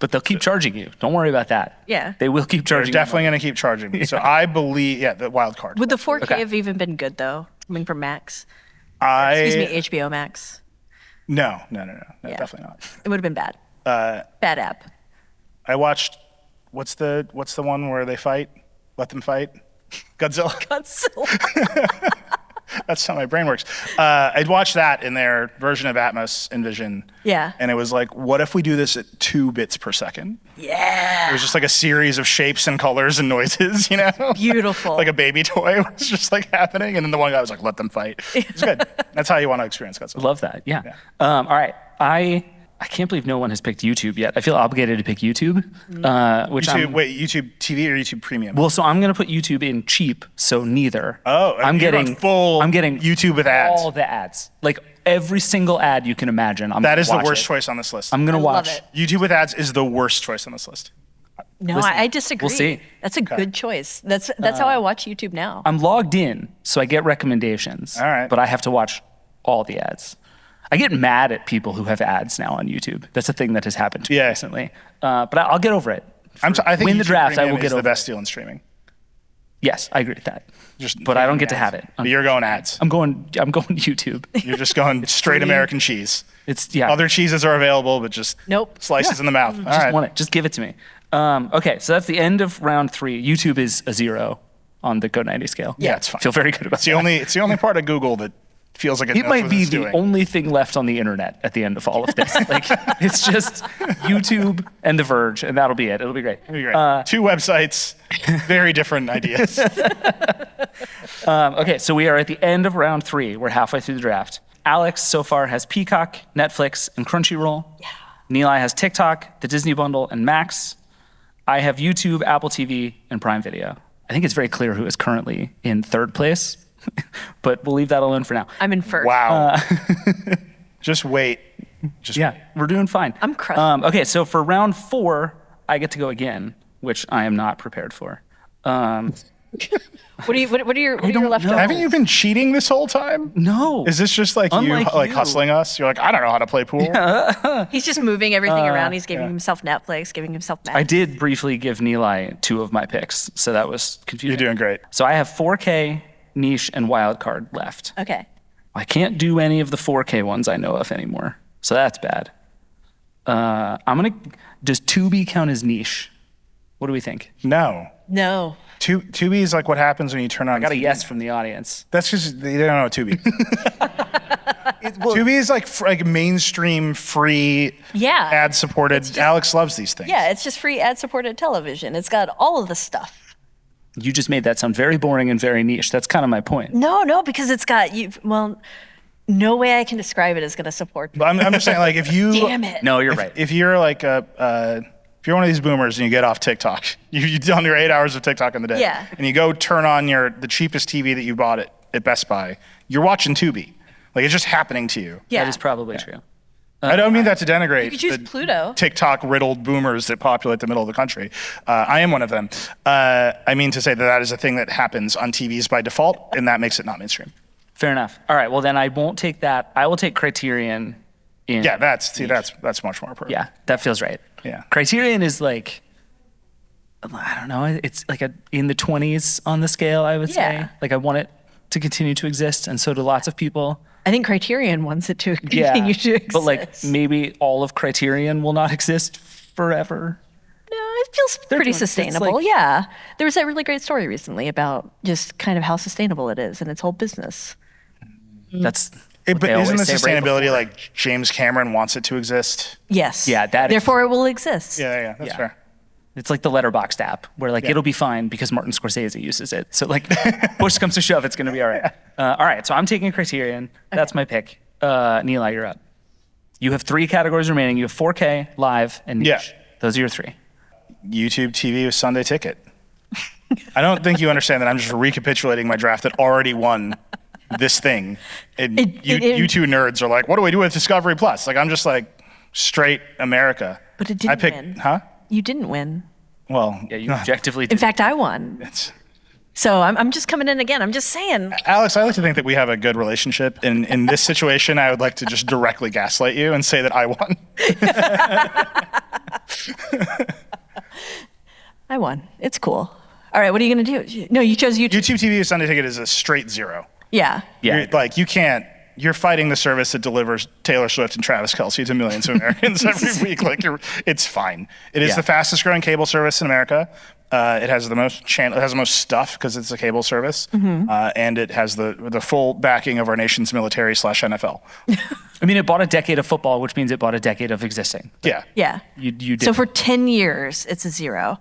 But they'll keep charging you. Don't worry about that. Yeah. They will keep They're charging definitely going to keep charging me. So I believe, the wild card. Would the 4K Okay. have even been good though, coming from Max? Excuse me, HBO Max. No, Yeah. definitely not. It would have been bad. Bad app. I watched, what's the one where they fight? Let them fight? Godzilla. Godzilla. That's how my brain works. I'd watched that in their version of Atmos and Vision. Yeah. And it was like, what if we do this at 2 bits per second? Yeah. It was just like a series of shapes and colors and noises, you know? Beautiful. Like a baby toy was just like happening. And then the one guy was like, let them fight. It's good. That's how you want to experience Godzilla. Love that. Yeah. All right. I can't believe no one has picked YouTube yet. I feel obligated to pick YouTube, which YouTube TV or YouTube Premium? Well, so I'm going to put YouTube in cheap, so neither. Oh, I'm getting YouTube with ads. All the ads. Like every single ad you can imagine. That is the worst choice on this list. I'm going to watch it. YouTube with ads is the worst choice on this list. No, Listen, I disagree. we'll see. That's a good choice. That's how I watch YouTube now. I'm logged in, so I get recommendations. All right. But I have to watch all the ads. I get mad at people who have ads now on YouTube. That's a thing that has happened to me recently. But I'll get over it. I think win the YouTube draft. Premium I will get is over the best deal in streaming. Yes, I agree with that. But I don't get to have it. But you're going ads. I'm going YouTube. You're just going straight American cheese. It's Other cheeses are available, but just slices in the mouth. All right. Want it. Just give it to me. Okay, so that's the end of round 3. YouTube is a 0 on the Go90 scale. Yeah, it's fine. Feel very good about It's the only part of Google that feels like it knows might what be it's the doing. only thing left on the internet at the end of all of this. Like it's just YouTube and The Verge, and that'll be it. It'll be great. It'll be great. 2 websites, very different ideas. Okay, so we are at the end of round 3. We're halfway through the draft. Alex so far has Peacock, Netflix, and Crunchyroll. Yeah. Nilay has TikTok, the Disney Bundle, and Max. I have YouTube, Apple TV, and Prime Video. I think it's very clear who is currently in 3rd place, but we'll leave that alone for now. I'm in first. Wow. Just wait. We're doing fine. I'm crushing. Okay, so for round 4, I get to go again, which I am not prepared for. What are your leftovers? Haven't you been cheating this whole time? No. Is this just like Unlike you you. hustling us? You're like, I don't know how to play pool. He's just moving everything around. He's giving himself Netflix, giving himself Max. I did briefly give Nilay 2 of my picks, so that was confusing. You're doing great. So I have 4K, niche, and wildcard left. Okay. I can't do any of the 4K ones I know of anymore, so that's bad. Does Tubi count as niche? What do we think? No. No. Tubi is like what happens when you turn on. I got a yes from the audience. That's just they don't know what Tubi. Tubi is like mainstream free. Yeah. Ad supported. Alex loves these things. Yeah, it's just free ad-supported television. It's got all of the stuff. You just made that sound very boring and very niche. That's kind of my point. No, because it's got no way I can describe it as going to support. But I'm just saying, like, if you. Damn it. No, you're right. If you're like if you're one of these boomers and you get off TikTok, you've done your 8 hours of TikTok in the day. Yeah. And you go turn on the cheapest TV that you bought at Best Buy, you're watching Tubi. Like, it's just happening to you. Yeah. That is probably true. I don't mean that to denigrate You could choose Pluto. TikTok-riddled boomers that populate the middle of the country. I am one of them. I mean to say that is a thing that happens on TVs by default, and that makes it not mainstream. Fair enough. All right, well then I won't take that. I will take Criterion in. Yeah, that's much more appropriate. Yeah, that feels right. Yeah. Criterion is like, I don't know, it's like in the 20s on the scale, I would say. Yeah. Like I want it to continue to exist, and so do lots of people. I think Criterion wants it to continue to exist. But like maybe all of Criterion will not exist forever. No, it feels pretty sustainable. Yeah. There was that really great story recently about just kind of how sustainable it is and its whole business. That's But they isn't the always say right sustainability before. like James Cameron wants it to exist? Yes. Yeah, that is- Therefore, it will exist. Yeah, that's Yeah. fair. It's like the Letterboxd app, where like it'll be fine because Martin Scorsese uses it. So like, push comes to shove, it's gonna be all right. All right, so I'm taking Criterion. That's my pick. Nilay, you're up. You have 3 categories remaining. You have 4K, live, and niche. Yeah. Those are your 3. YouTube TV with Sunday Ticket. I don't think you understand that I'm just recapitulating my draft that already won this thing. And you two nerds are like, what do we do with Discovery Plus? Like, I'm just like, straight America. But it didn't win. Huh? You didn't win. Well, Yeah, you objectively In did. fact, I won. it's, So I'm just coming in again. I'm just saying. Alex, I like to think that we have a good relationship. In this situation, I would like to just directly gaslight you and say that I won. I won. It's cool. All right, what are you going to do? No, you chose YouTube. YouTube TV with Sunday Ticket is a straight 0. Yeah. Yeah. Like, you can't you're fighting the service that delivers Taylor Swift and Travis Kelce to millions of Americans every week. Like, it's fine. It is the fastest growing cable service in America. It has the most it has the most stuff because it's a cable service, and it has the full backing of our nation's military / NFL. I mean, it bought a decade of football, which means it bought a decade of existing. Yeah. Yeah. You did. So for 10 years, it's a 0.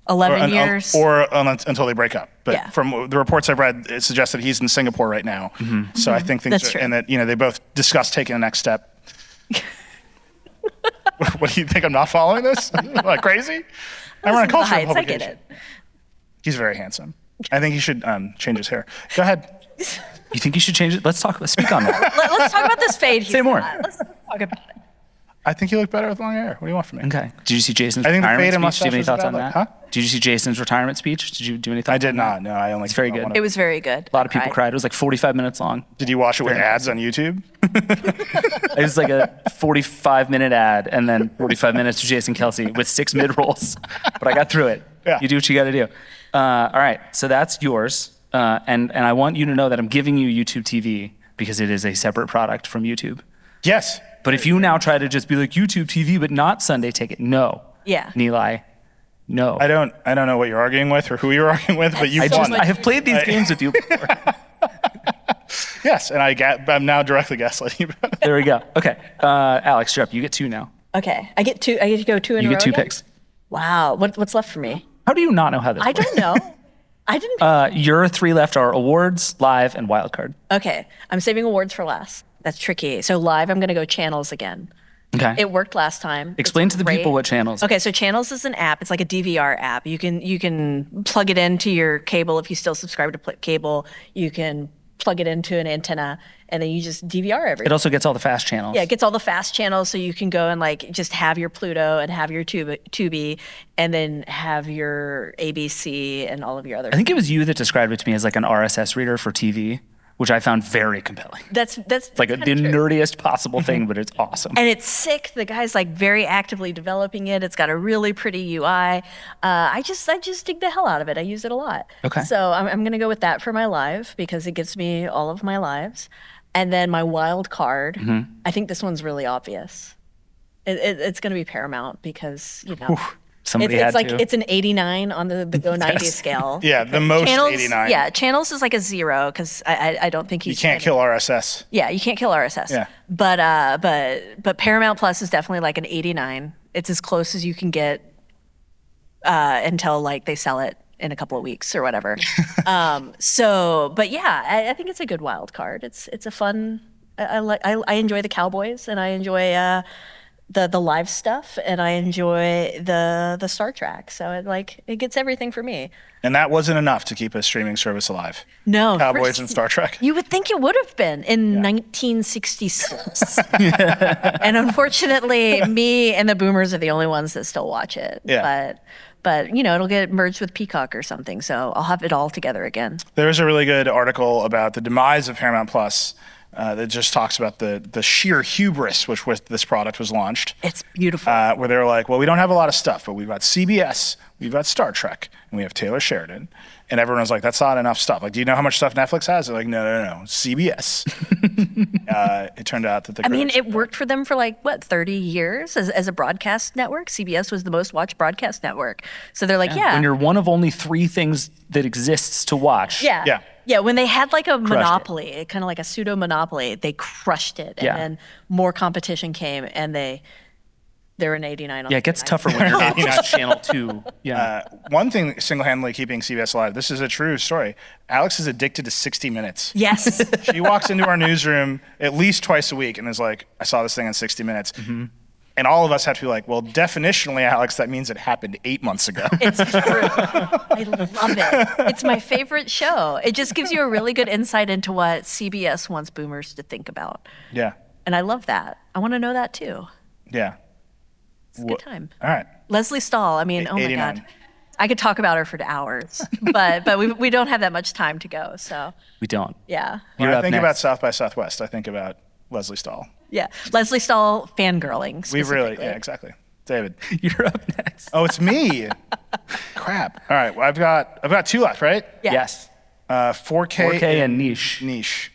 11 years. Until they break up. But Yeah. from the reports I've read, it suggests that he's in Singapore right now. So I think things That's are, true. and that, they both discussed taking the next step. What do you think? I'm not following this? Am I crazy? I'm on a Listen to the culture heights, I publication. get it. He's very handsome. I think he should change his hair. Go ahead. You think you should change it? Let's speak on that. Let's talk about this fade. Say more. Let's talk about it. I think you look better with long hair. What do you want from me? Okay. Did you see Jason's I think the retirement fade and speech? Do you have any mustache is a thoughts on bad that? look. Huh? Did you see Jason's retirement speech? Did you do any thoughts? I did not. No, I only. It's very good. It was very good. A lot of people cried. It was like 45 minutes long. Did you watch it with ads on YouTube? It was like a 45-minute ad and then 45 minutes to Jason Kelce with 6 mid-rolls. But I got through it. Yeah. You do what you got to do. All right. So that's yours. And I want you to know that I'm giving you YouTube TV because it is a separate product from YouTube. Yes. But if you now try to just be like YouTube TV but not Sunday Ticket, no. Yeah. Nilay, no. I don't know what you're arguing with or who you're arguing with, but you won. I have played these games with you before. Yes, and I'm now directly gaslighting you. There we go. Okay. Alex, you're up. You get 2 now. Okay. I get to go 2 in a You row get 2 again? picks. Wow. What's left for me? How do you not know how this I works? don't know. I didn't. Your 3 left are awards, live, and wildcard. Okay. I'm saving awards for last. That's tricky. So live, I'm going to go channels again. Okay. It worked last time. Explain It's to the great. people what channels. Okay, so Channels is an app. It's like a DVR app. You can plug it into your cable if you still subscribe to cable. You can plug it into an antenna, and then you just DVR everything. It also gets all the fast channels. Yeah, it gets all the fast channels, so you can go and like just have your Pluto and have your Tubi, and then have your ABC and all of your other. I think it was you that described it to me as like an RSS reader for TV, which I found very compelling. That's It's like the nerdiest possible thing, but it's awesome. And it's sick. The guy's like very actively developing it. It's got a really pretty UI. I just dig the hell out of it. I use it a lot. Okay. So I'm gonna go with that for my live because it gives me all of my lives. And then my wild card. I think this one's really obvious. It's gonna be Paramount because Somebody it's had like to. it's an 89 on the Go 90 scale. Yeah, the most Channels, 89. Yeah, Channels is like a 0 because I don't think You can't kill RSS. Yeah, you can't kill RSS. Yeah. But Paramount Plus is definitely like an 89. It's as close as you can get until like they sell it in a couple of weeks or whatever. But yeah, I think it's a good wild card. It's a fun. I enjoy the Cowboys and I enjoy the live stuff and I enjoy the Star Trek. So it gets everything for me. And that wasn't enough to keep a streaming service alive. No, Cowboys and Star Trek. You would think it would have been in 1966. And unfortunately, me and the boomers are the only ones that still watch it. Yeah. But it'll get merged with Peacock or something, so I'll have it all together again. There was a really good article about the demise of Paramount Plus that just talks about the sheer hubris with this product was launched. It's beautiful. Where they were like, well, we don't have a lot of stuff, but we've got CBS, we've got Star Trek, and we have Taylor Sheridan. And everyone was like, that's not enough stuff. Like, do you know how much stuff Netflix has? They're like, no, CBS. It turned out that it worked for them for 30 years as a broadcast network. CBS was the most watched broadcast network. So they're like, yeah. When you're one of only 3 things that exists to watch. Yeah. Yeah, when they had like a Crushed monopoly, kind of like a pseudo monopoly, they crushed it. And then more competition came and they're an 89 on Yeah, it gets tougher when you're not just channel 2. Yeah. One thing single-handedly keeping CBS alive, this is a true story. Alex is addicted to 60 Minutes. Yes. She walks into our newsroom at least twice a week and is like, I saw this thing on 60 Minutes. And all of us have to be like, well, definitionally, Alex, that means it happened 8 months ago. It's true. I love it. It's my favorite show. It just gives you a really good insight into what CBS wants boomers to think about. Yeah. And I love that. I want to know that too. Yeah. It's a good time. All right. Leslie Stahl, I mean, oh my 89. God. I could talk about her for hours, but we don't have that much time to go. So, We don't. yeah. When You're I up think next. about South by Southwest, I think about Leslie Stahl. Yeah. Leslie Stahl fangirling. We really, specifically. yeah, exactly. David. You're up next. Oh, it's me. Crap. All right. Well, I've got 2 left, right? Yeah. Yes. 4K, 4K and niche. Niche.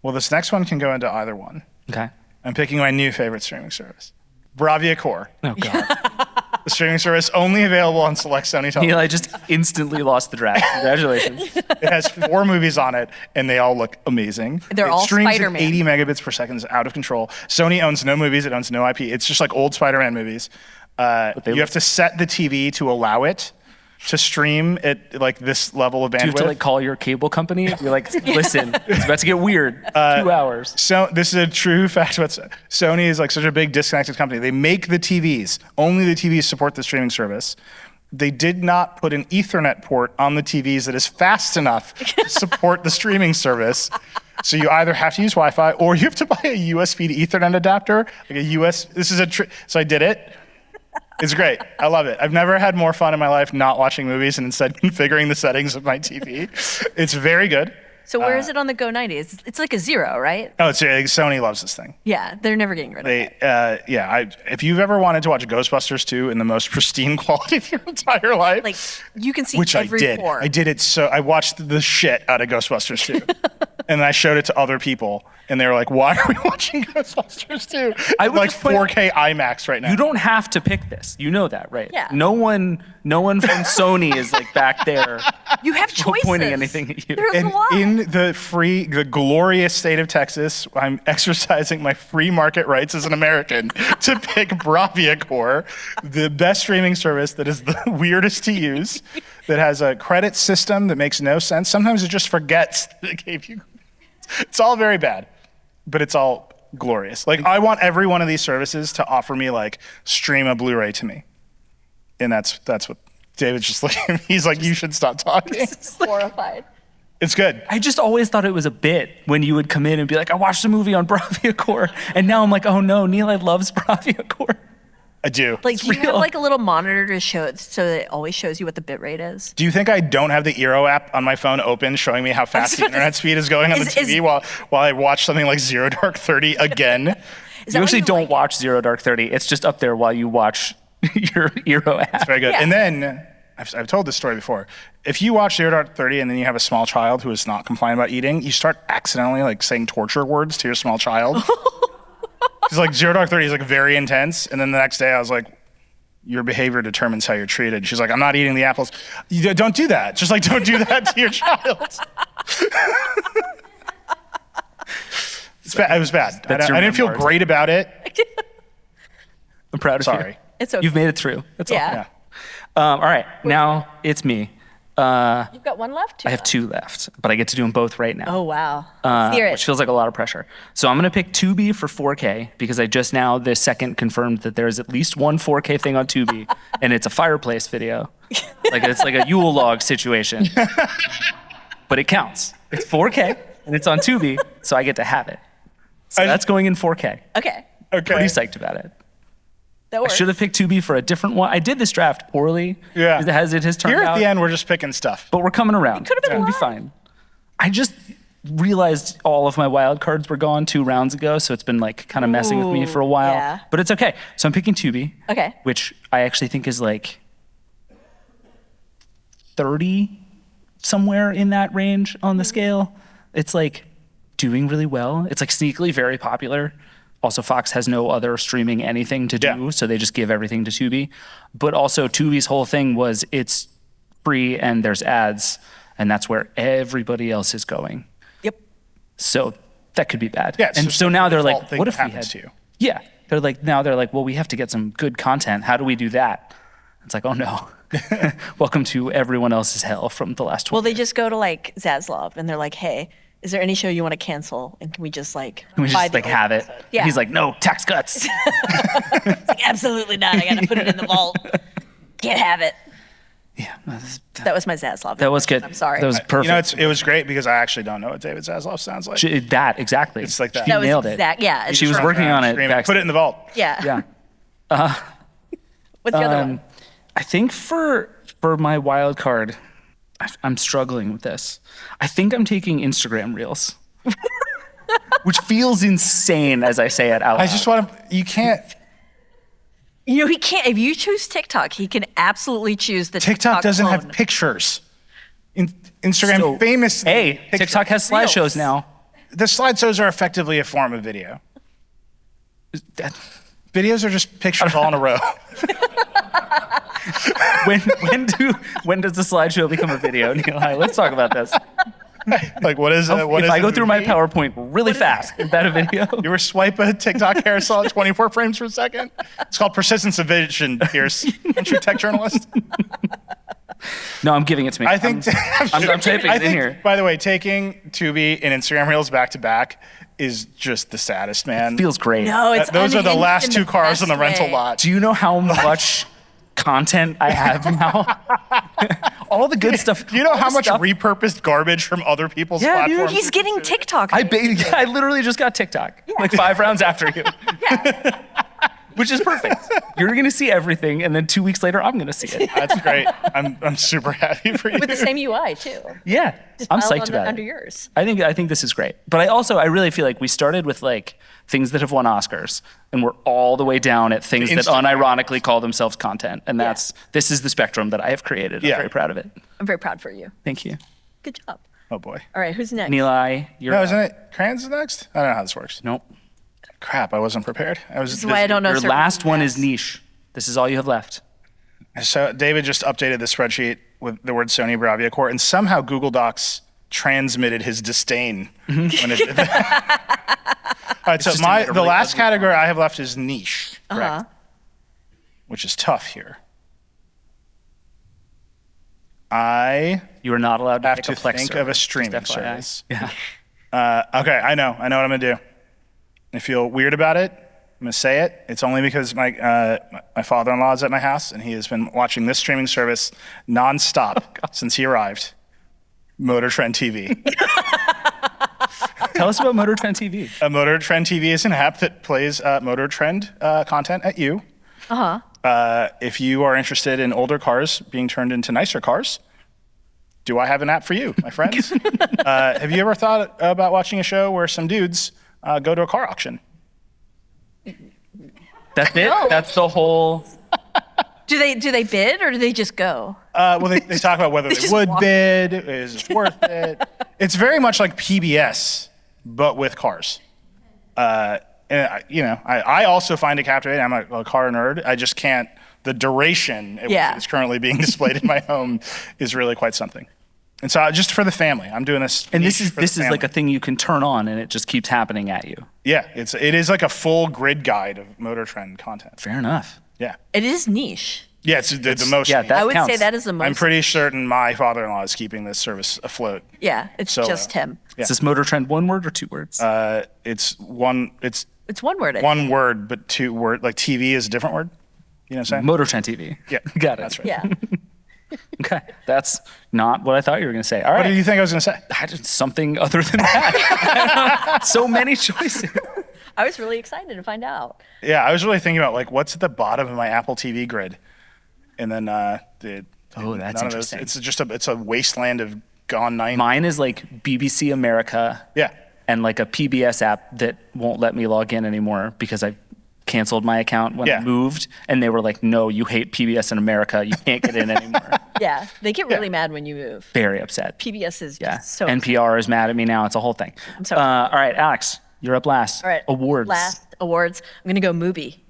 Well, this next one can go into either one. Okay. I'm picking my new favorite streaming service, Bravia Core. Oh, God. The streaming service only available on select Sony television. Nilay just instantly lost the draft. Congratulations. It has 4 movies on it, and they all look amazing. They're it all streams Spider-Man. at 80 megabits per second. It's out of control. Sony owns no movies. It owns no IP. It's just like old Spider-Man movies. You have to set the TV to allow it to stream at like this level of bandwidth. Do you have to like call your cable company? You're like, listen, it's about to get weird. 2 hours. So this is a true fact about Sony is like such a big disconnected company. They make the TVs. Only the TVs support the streaming service. They did not put an Ethernet port on the TVs that is fast enough to support the streaming service. So you either have to use Wi-Fi or you have to buy a USB to Ethernet adapter, like a US. This is so I did it. It's great. I love it. I've never had more fun in my life not watching movies and instead configuring the settings of my TV. It's very good. So where is it on the Go 90? It's like a 0, right? Oh, Sony loves this thing. Yeah, they're never getting rid of it. If you've ever wanted to watch Ghostbusters 2 in the most pristine quality of your entire life, Like you can see which every I did. pore. I did it I watched the shit out of Ghostbusters 2. And I showed it to other people, and they were like, "Why are we watching Ghostbusters 2?" I would Like just point- 4K IMAX right now. You don't have to pick this. You know that, right? Yeah. No one from Sony is like back there You have choices. pointing anything at you. There's And a lot. in the glorious state of Texas, I'm exercising my free market rights as an American to pick Bravia Core, the best streaming service that is the weirdest to use, that has a credit system that makes no sense. Sometimes it just forgets that it gave you. It's all very bad, but it's all glorious. Like I want every one of these services to offer me like stream a Blu-ray to me, and that's what David's just looking at me. He's like, you should stop talking. Horrified. It's good. I just always thought it was a bit when you would come in and be like, I watched a movie on Bravia Core. And now I'm like, oh no, Nilay loves Bravia Core. I do. Like, do you have real. like a little monitor to show it so that it always shows you what the bit rate is? Do you think I don't have the Eero app on my phone open showing me how fast the internet speed is going on the TV while I watch something like Zero Dark 30 again? You actually don't watch Zero Dark 30. It's just up there while you watch your Eero app. Very good. Yeah. And then, I've told this story before. If you watch Zero Dark 30 and then you have a small child who is not compliant about eating, you start accidentally like saying torture words to your small child. It's like Zero Dark 30 is like very intense. And then the next day I was like, your behavior determines how you're treated. She's like, I'm not eating the apples. Don't do that. Just like, don't do that to your child. It's bad. It was bad. I didn't feel memoirs. great about it. I'm proud of you. Sorry. It's okay. You've made it through. That's all. Yeah. All right, now it's me. You've got one left? I have 2 left, but I get to do them both right now. Oh, wow. Let's hear it. Which feels like a lot of pressure. So I'm going to pick Tubi for 4K because I just now this second confirmed that there's at least one 4K thing on Tubi, and it's a fireplace video. Like it's like a Yule log situation. But it counts. It's 4K, and it's on Tubi, so I get to have it. So that's going in 4K. Okay. Okay. Pretty psyched about it. That I works. should have picked Tubi for a different one. I did this draft poorly. Yeah. As it has turned Here out. at the end, we're just picking stuff. But we're coming around. could have been It'll be live. fine. I just realized all of my wild cards were gone 2 rounds ago, so it's been like kind of messing with me for a while. yeah. But it's okay. So I'm picking Tubi. Okay. Which I actually think is like 30, somewhere in that range on the scale. It's like doing really well. It's like sneakily very popular. Also, Fox has no other streaming anything to do, Yeah. so they just give everything to Tubi. But also, Tubi's whole thing was it's free and there's ads, and that's where everybody else is going. Yep. So that could be bad. Yeah, it's and just so like now the they're default like, thing what that if we had happens to you. Yeah, they're like, well, we have to get some good content. How do we do that? It's like, oh no. Welcome to everyone else's hell from the last 20 Well, they just go to like Zaslav and they're like, hey, is there any show you want to cancel? And can we just like Can we buy just the like old have it? episode? Yeah. He's like, no, tax cuts. Like, absolutely not. I got to put it in the vault. Can't have it. Yeah, That was my Zaslav. that was good. I'm sorry. That was perfect. It was great because I actually don't know what David Zaslav sounds like. That exactly. It's like that. She That was nailed it. exact- yeah, She it's was from working on it. Screaming, backstage. Put it in the vault. Yeah. Yeah. What's the other one? I think for my wild card, I'm struggling with this. I think I'm taking Instagram Reels, which feels insane as I say it out loud. I just want to. You can't. You know, he can't. If you choose TikTok, he can absolutely choose the TikTok doesn't have clone. pictures. Instagram So, famously. Hey, TikTok has slideshows Reels. now. the slideshows are effectively a form of video. Videos are just pictures all in a row. When does the slideshow become a video, Nilay? Let's talk about this. Like, what is it? If I go through my PowerPoint really fast, is that a video? You ever swipe a TikTok carousel at 24 frames per second? It's called persistence of vision, Pierce. Aren't you a tech journalist? No, I'm giving it to me. I think I'm typing it in here. By the way, taking Tubi and Instagram Reels back to back is just the saddest, man. Feels great. No, it's Those are the unhinged last in two cars on the best rental way. lot. Do you know how much content I have now? All the good stuff. Do you know all how the much stuff- repurposed garbage from other people's Yeah, dude. platforms? He's getting TikTok. I literally just got TikTok like 5 rounds after you. Which is perfect. You're gonna see everything, and then 2 weeks later, I'm gonna see it. That's great. I'm super happy for you. with the same UI too. Yeah, Just I'm piled psyched on about under it. yours. I think this is great. But I really feel like we started with like things that have won Oscars, and we're all the way down at things that Instant- unironically call themselves content. And this is the spectrum that I have created. I'm Yeah. very proud of it. I'm very proud for you. Thank you. Good job. Oh boy. All right, who's next? Nilay, you're No, up. isn't it Cranz is next? I don't know how this works. Nope. Crap, I wasn't prepared. I was This is why I don't know. Your certain last one is apps. niche. This is all you have left. So David just updated the spreadsheet with the word Sony Bravia Core, and somehow Google Docs transmitted his disdain when it did that. All right, so just in a the really last ugly category I have left is niche, correct? Which is tough here. I You are not allowed to have pick to a Plex think server, of a just streaming FYI. service. Yeah. Okay, I know what I'm gonna do. I feel weird about it. I'm gonna say it. It's only because my father-in-law is at my house, and he has been watching this streaming service nonstop since he arrived. Motor Trend TV. Tell us about Motor Trend TV. Motor Trend TV is an app that plays Motor Trend content at you. If you are interested in older cars being turned into nicer cars, do I have an app for you, my friends? Have you ever thought about watching a show where some dudes go to a car auction? That's it? That's the whole... Do they bid or do they just go? Well, they talk about whether they just would walk. bid, is it worth it? It's very much like PBS, but with cars. And I also find it captivating. I'm a car nerd. I just can't. The duration at which Yeah. it's currently being displayed in my home is really quite something. And so just for the family, I'm doing this. And niche this for the is like family. a thing you can turn on, and it just keeps happening at you. Yeah, it is like a full grid guide of Motor Trend content. Fair enough. Yeah. It is niche. Yeah, it's the most. yeah, niche. that I would counts. say that is the most. I'm pretty certain my father-in-law is keeping this service afloat. Yeah, it's So, just him. Is this Motor Trend 1 word or 2 words? It's one It's one word. I think. one word, but 2 word. Like TV is a different word. You know what I'm saying? Motor Trend TV. Yeah, Got it. That's right. Yeah. Okay. That's not what I thought you were going to say. All What right. did you think I was going to say? I did something other than that. So many choices. I was really excited to find out. Yeah, I was really thinking about like what's at the bottom of my Apple TV grid, and then that's none of those- interesting. It's just a wasteland of gone 90s. Mine is like BBC America Yeah. and like a PBS app that won't let me log in anymore because I canceled my account when Yeah. I moved, and they were like, no, you hate PBS in America. You can't get in anymore. Yeah, they get really mad when you move. Very upset. PBS is Yeah. just so. NPR is mad at me now. It's a whole thing. I'm sorry. All right, Alex, you're up last. All right. Awards. Last awards. I'm gonna go Mubi.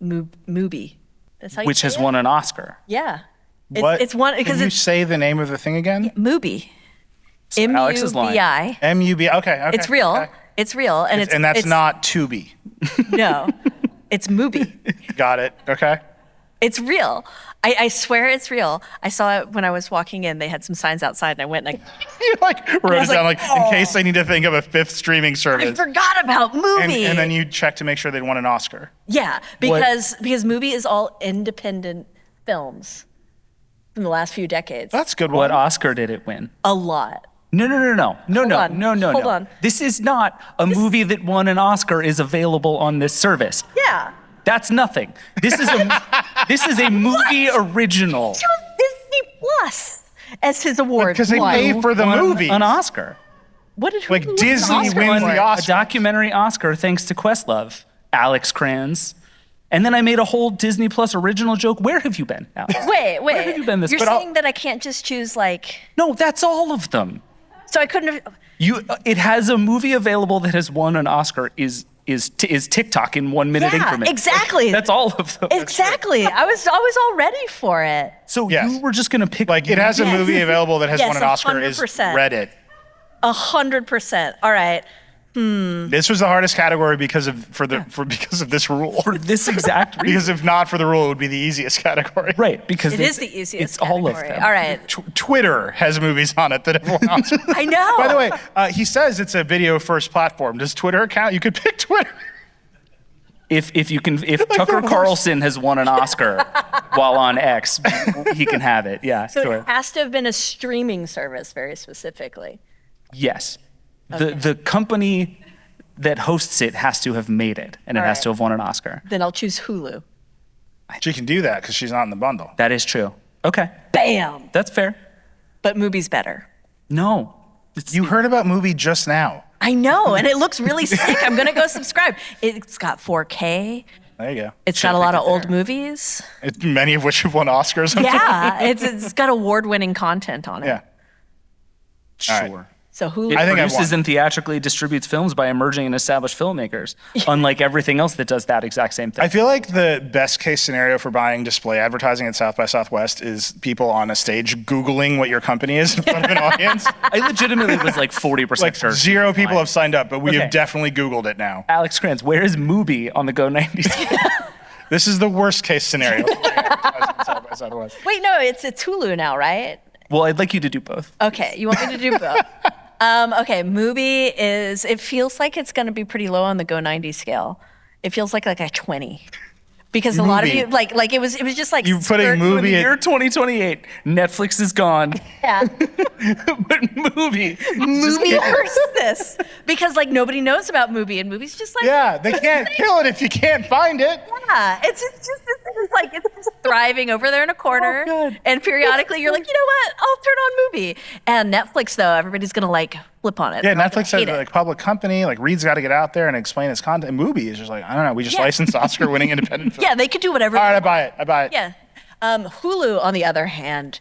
Mubi. That's how you Which say has it? won an Oscar. Yeah. What? It's one Can because you it's say the name of the thing again? Mubi. Alex is lying. MUBI. MUB. Okay. It's real. okay. It's real, and And that's it's, not Tubi. No, it's Mubi. Got it. Okay. It's real. I swear it's real. I saw it when I was walking in. They had some signs outside, and I went and You like wrote was it down like, like in case they need to think of a 5th streaming I service. forgot about Mubi. And then you check to make sure they'd won an Oscar. Yeah, because Mubi is all independent films from the last few decades. That's a good one. What Oscar did it win? A lot. No. Hold on. This is not a movie that won an Oscar is available on this service. Yeah. That's nothing. This is a movie original. Chose Disney Plus as his award. Because they won. pay for the Won movie. an Oscar. What did Like who won Disney an Oscar wins for the it? Oscar. A documentary Oscar thanks to Questlove, Alex Cranz. And then I made a whole Disney Plus original joke. Where have you been, Alex? Wait. Where have you been this You're week? saying that I can't just choose like. No, that's all of them. So I couldn't have. It has a movie available that has won an Oscar is TikTok in 1 minute increments. Exactly. That's all of them. Exactly. I was all ready for it. So Yes. you were just gonna pick Like it has a movie available that has Yes, won an Oscar 100%. is Reddit. 100%. All right. This was the hardest category because of this rule. for this exact reason. Because if not for the rule, it would be the easiest category. Right, because It is the easiest. It's all of category. them. All right. Twitter has movies on it that have won Oscars. I know. By the way, he says it's a video first platform. Does Twitter count? You could pick Twitter. If Tucker Carlson has won an Oscar while on X, he can have it. Yeah, So sure. it has to have been a streaming service, very specifically. Yes. Okay. The company that hosts it has to have made it, and it All has right. to have won an Oscar. Then I'll choose Hulu. She can do that because she's not in the bundle. That is true. Okay, Bam. that's fair. But Mubi's better. No. You heard about Movie just now. I know, and it looks really sick. I'm gonna go subscribe. It's got 4K. There you go. It's got a lot of old movies. Many of which have won Oscars. Yeah, it's got award-winning content on it. Yeah. All right. Sure. So Hulu. It I think I produces won. and theatrically distributes films by emerging and established filmmakers, unlike everything else that does that exact same thing. I feel like the best case scenario for buying display advertising at South by Southwest is people on a stage Googling what your company is in front of an audience. I legitimately was like 40% Like sure. 0 people have signed up, but we Okay. have definitely Googled it now. Alex Cranz, where is Mubi on the Go 90s? This is the worst case scenario for buying advertising at South by Southwest. Wait, no, it's Hulu now, right? Well, I'd like you to do both. Okay, you want me to do both? Okay, Mubi is. It feels like it's going to be pretty low on the Go 90 scale. It feels like a 20, because a lot of Mubi. you like it was just like You putting skirt- Mubi In the at- year 2028, Netflix is gone, Yeah. but Mubi. Mubi persists because like nobody knows about Mubi, and Mubi's just like Yeah, they can't kill it if you can't find it. yeah, it's just thriving over there in a corner, God. and periodically you're like, you know what? I'll turn on Mubi. And Netflix though, everybody's gonna like flip on it. Yeah, They're all Netflix gonna is hate it. like public company. Like Reed's got to get out there and explain his content. And Mubi is just like, I don't know. We just Yeah. licensed Oscar-winning independent film. Yeah, they could do whatever. All right, they I buy it. I buy it. Yeah. Hulu, on the other hand,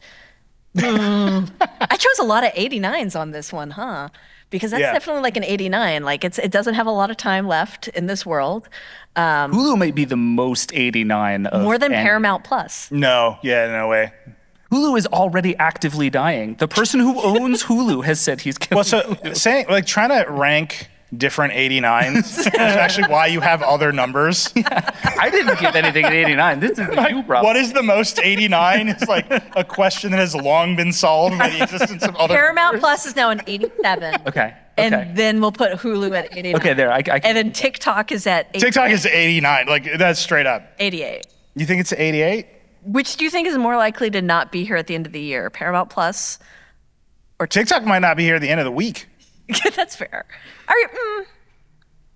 I chose a lot of 89s on this one, huh? Because that's Yeah. definitely like an 89. Like it doesn't have a lot of time left in this world. Hulu might be the most 89 of More than any. Paramount Plus. No, yeah, no way. Hulu is already actively dying. The person who owns Hulu has said he's killing Well, so saying like trying to rank different 89s is actually why you have other numbers. I didn't give anything an 89. This is a you problem. What is the most 89 is like a question that has long been solved by the existence of other Paramount Plus is now an 87. Okay. And Okay. then we'll put Hulu at 89. Okay, there. I And then TikTok is at TikTok is 89. Like that's straight up. 88. You think it's 88? Which do you think is more likely to not be here at the end of the year? Paramount Plus? TikTok might not be here at the end of the week. That's fair. All right.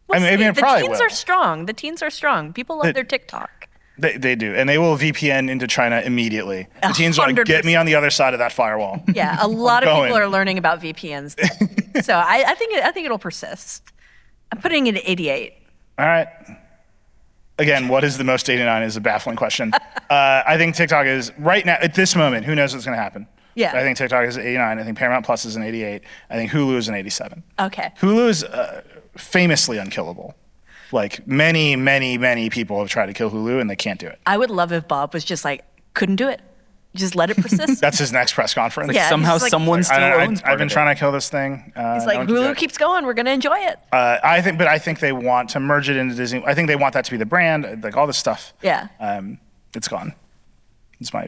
We'll I mean, see. it The probably teens will. are strong. The teens are strong. People love their TikTok. They do, and they will VPN into China immediately. The teens are like, get me on the other side of that firewall. Yeah, a lot of going. people are learning about VPNs. So I think it'll persist. I'm putting it at 88. All right. Again, what is the most 89 is a baffling question. I think TikTok is right now at this moment. Who knows what's going to happen? Yeah. I think TikTok is 89. I think Paramount Plus is an 88. I think Hulu is an 87. Okay. Hulu is famously unkillable. Like many people have tried to kill Hulu and they can't do it. I would love if Bob was just like, couldn't do it. Just let it persist. That's his next press conference. Yeah, Somehow he's like- someone still owns part I've been of it. trying to kill this thing. It's like, Hulu keeps going. We're going to enjoy it. I think they want to merge it into Disney. I think they want that to be the brand, like all this stuff. Yeah. It's gone. It's my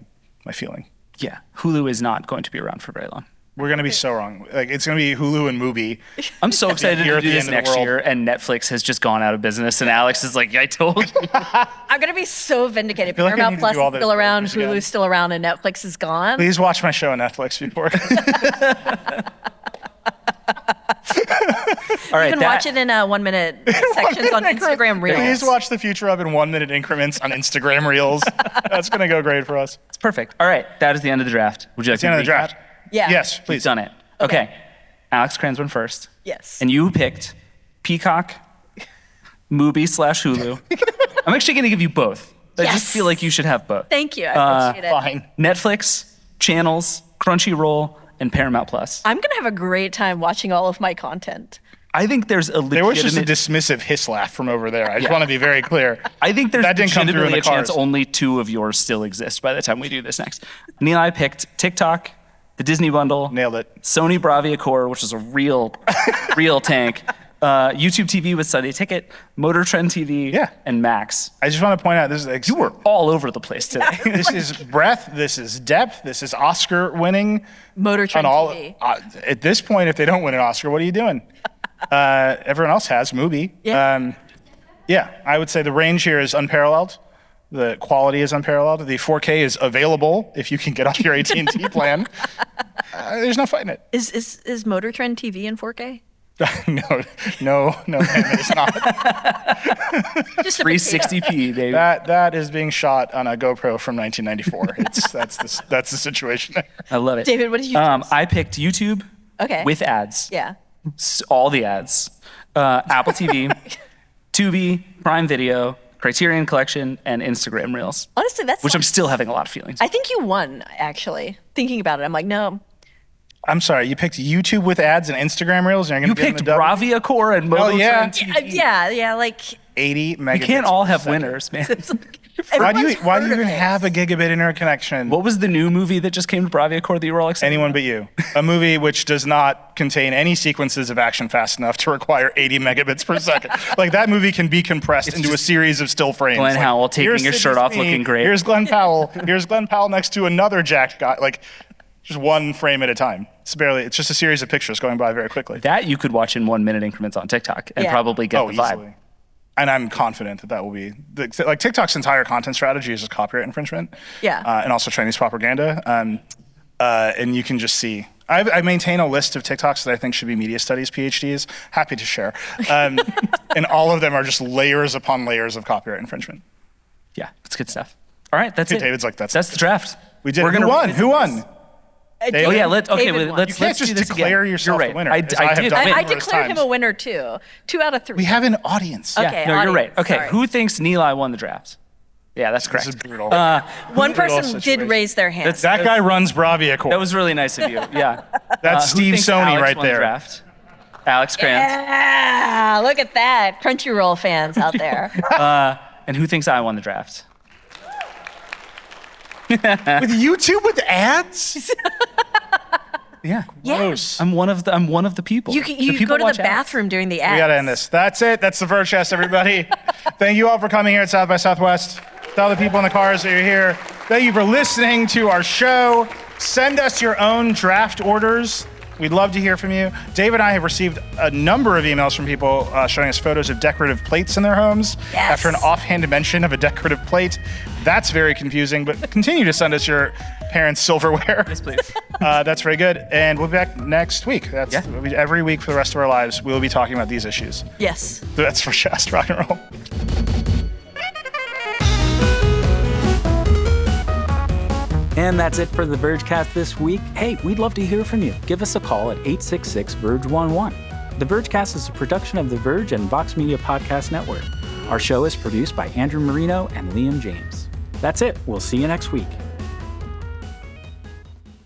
feeling. Yeah, Hulu is not going to be around for very long. We're gonna be so wrong. Like it's gonna be Hulu and Mubi. I'm so excited You're to at do the this end of the next world. year, and Netflix has just gone out of business, and Alex is like, I told you. I'm going to be so vindicated. feel like I Paramount need to Plus do all is those still around, papers again. Hulu's still around, and Netflix is gone. Please watch my show on Netflix before. All right, You can watch it in 1 minute sections on Instagram Reels. Please watch the future of in 1 minute increments on Instagram Reels. That's gonna go great for us. It's perfect. All right, that is the end of the draft. Would you like It's the end of the recap? draft. Yeah. Yes, We've please. done it. Okay. Alex Cranz went first. Yes. And you picked Peacock, Mubi/Hulu. I'm actually going to give you both. I Yes. just feel like you should have both. Thank you. I appreciate it. Fine. Netflix, channels, Crunchyroll, and Paramount Plus. I'm going to have a great time watching all of my content. I think there's a legitimate... There was just a dismissive hiss laugh from over there. I just want to be very clear. I think there's that didn't come through in legitimately the a chance cars. only 2 of yours still exist by the time we do this next. Nilay picked TikTok, the Disney Bundle. Nailed it. Sony Bravia Core, which is a real tank. YouTube TV with Sunday Ticket, Motor Trend TV, Yeah. and Max. I just want to point out this is You were all over the place today. this is breadth. This is depth. This is Oscar winning. Motor Trend TV. At this point, if they don't win an Oscar, what are you doing? Everyone else has movie. Yeah. Yeah, I would say the range here is unparalleled. The quality is unparalleled. The 4K is available if you can get off your AT&T plan. There's no fighting it. Is Motor Trend TV in 4K? No, it's not. Just a 360p, baby. That is being shot on a GoPro from 1994. That's the situation. I love it. David, what did you choose? I picked YouTube Okay. with ads. Yeah. All the ads. Apple TV, Tubi, Prime Video, Criterion Collection, and Instagram Reels. Honestly, which I'm still having a lot of feelings. I think you won, actually. Thinking about it, I'm like, no. I'm sorry, you picked YouTube with ads and Instagram Reels? And you're You gonna picked get in the W? Bravia Core and Moto yeah. Trend TV. Yeah, like 80 megabits. You can't all have per second. winners, man. Why do you everyone's even heard of it. have a gigabit interconnection? What was the new movie that just came to Bravia Core that you were all excited Anyone about? but you. A movie which does not contain any sequences of action fast enough to require 80 megabits per second. Like that movie can be compressed into a series of still frames. Glenn Like, Howell taking here's his Sidney shirt off Sweeney, looking great. Here's Glenn Powell. Here's Glenn Powell next to another jacked guy. Like just one frame at a time. It's just a series of pictures going by very quickly. That you could watch in 1 minute increments on TikTok and Yeah. probably get the vibe. Easily. And I'm confident that will be like TikTok's entire content strategy is just copyright infringement. Yeah. And also Chinese propaganda. And you can just see. I maintain a list of TikToks that I think should be media studies PhDs. Happy to share. And all of them are just layers upon layers of copyright infringement. Yeah, it's good stuff. All right, that's Hey, it. David's like, that's the draft. We did. We're Who gonna won? revisit Who won? this. Oh yeah, let's David won. You let's can't do just this declare again. yourself You're right. the winner, I as I have did. done. I numerous declared him times. a winner too. 2 out of 3. We have an audience. Yeah, Okay, no, you're right. audience, Okay, sorry. who thinks Nilay won the draft? Yeah, that's This is correct. brutal. One brutal person situation. did raise their hand. That guy runs Bravia Corp. That was really nice of you. Yeah. That's Who Steve thinks Sony Alex right won the there. draft? Alex Cranz. Yeah, look at that. Crunchyroll fans out there. And who thinks I won the draft? With YouTube with ads? Yeah. Gross. I'm one of the people. You The go people to watch the ads. bathroom during the ads. We gotta end this. That's it. That's the Vergecast, everybody. Thank you all for coming here at South by Southwest. To all the people in the cars that are here, thank you for listening to our show. Send us your own draft orders. We'd love to hear from you. Dave and I have received a number of emails from people showing us photos of decorative plates in their homes Yes. after an offhand mention of a decorative plate. That's very confusing, but continue to send us your parents' silverware. Yes, please. That's very good. And we'll be back next week. Yeah. We'll be every week for the rest of our lives. We'll be talking about these issues. Yes. That's for Shast Rock and Roll. And that's it for the Vergecast this week. Hey, we'd love to hear from you. Give us a call at 866-VERGE11. The Vergecast is a production of the Verge and Vox Media Podcast Network. Our show is produced by Andrew Marino and Liam James. That's it. We'll see you next week.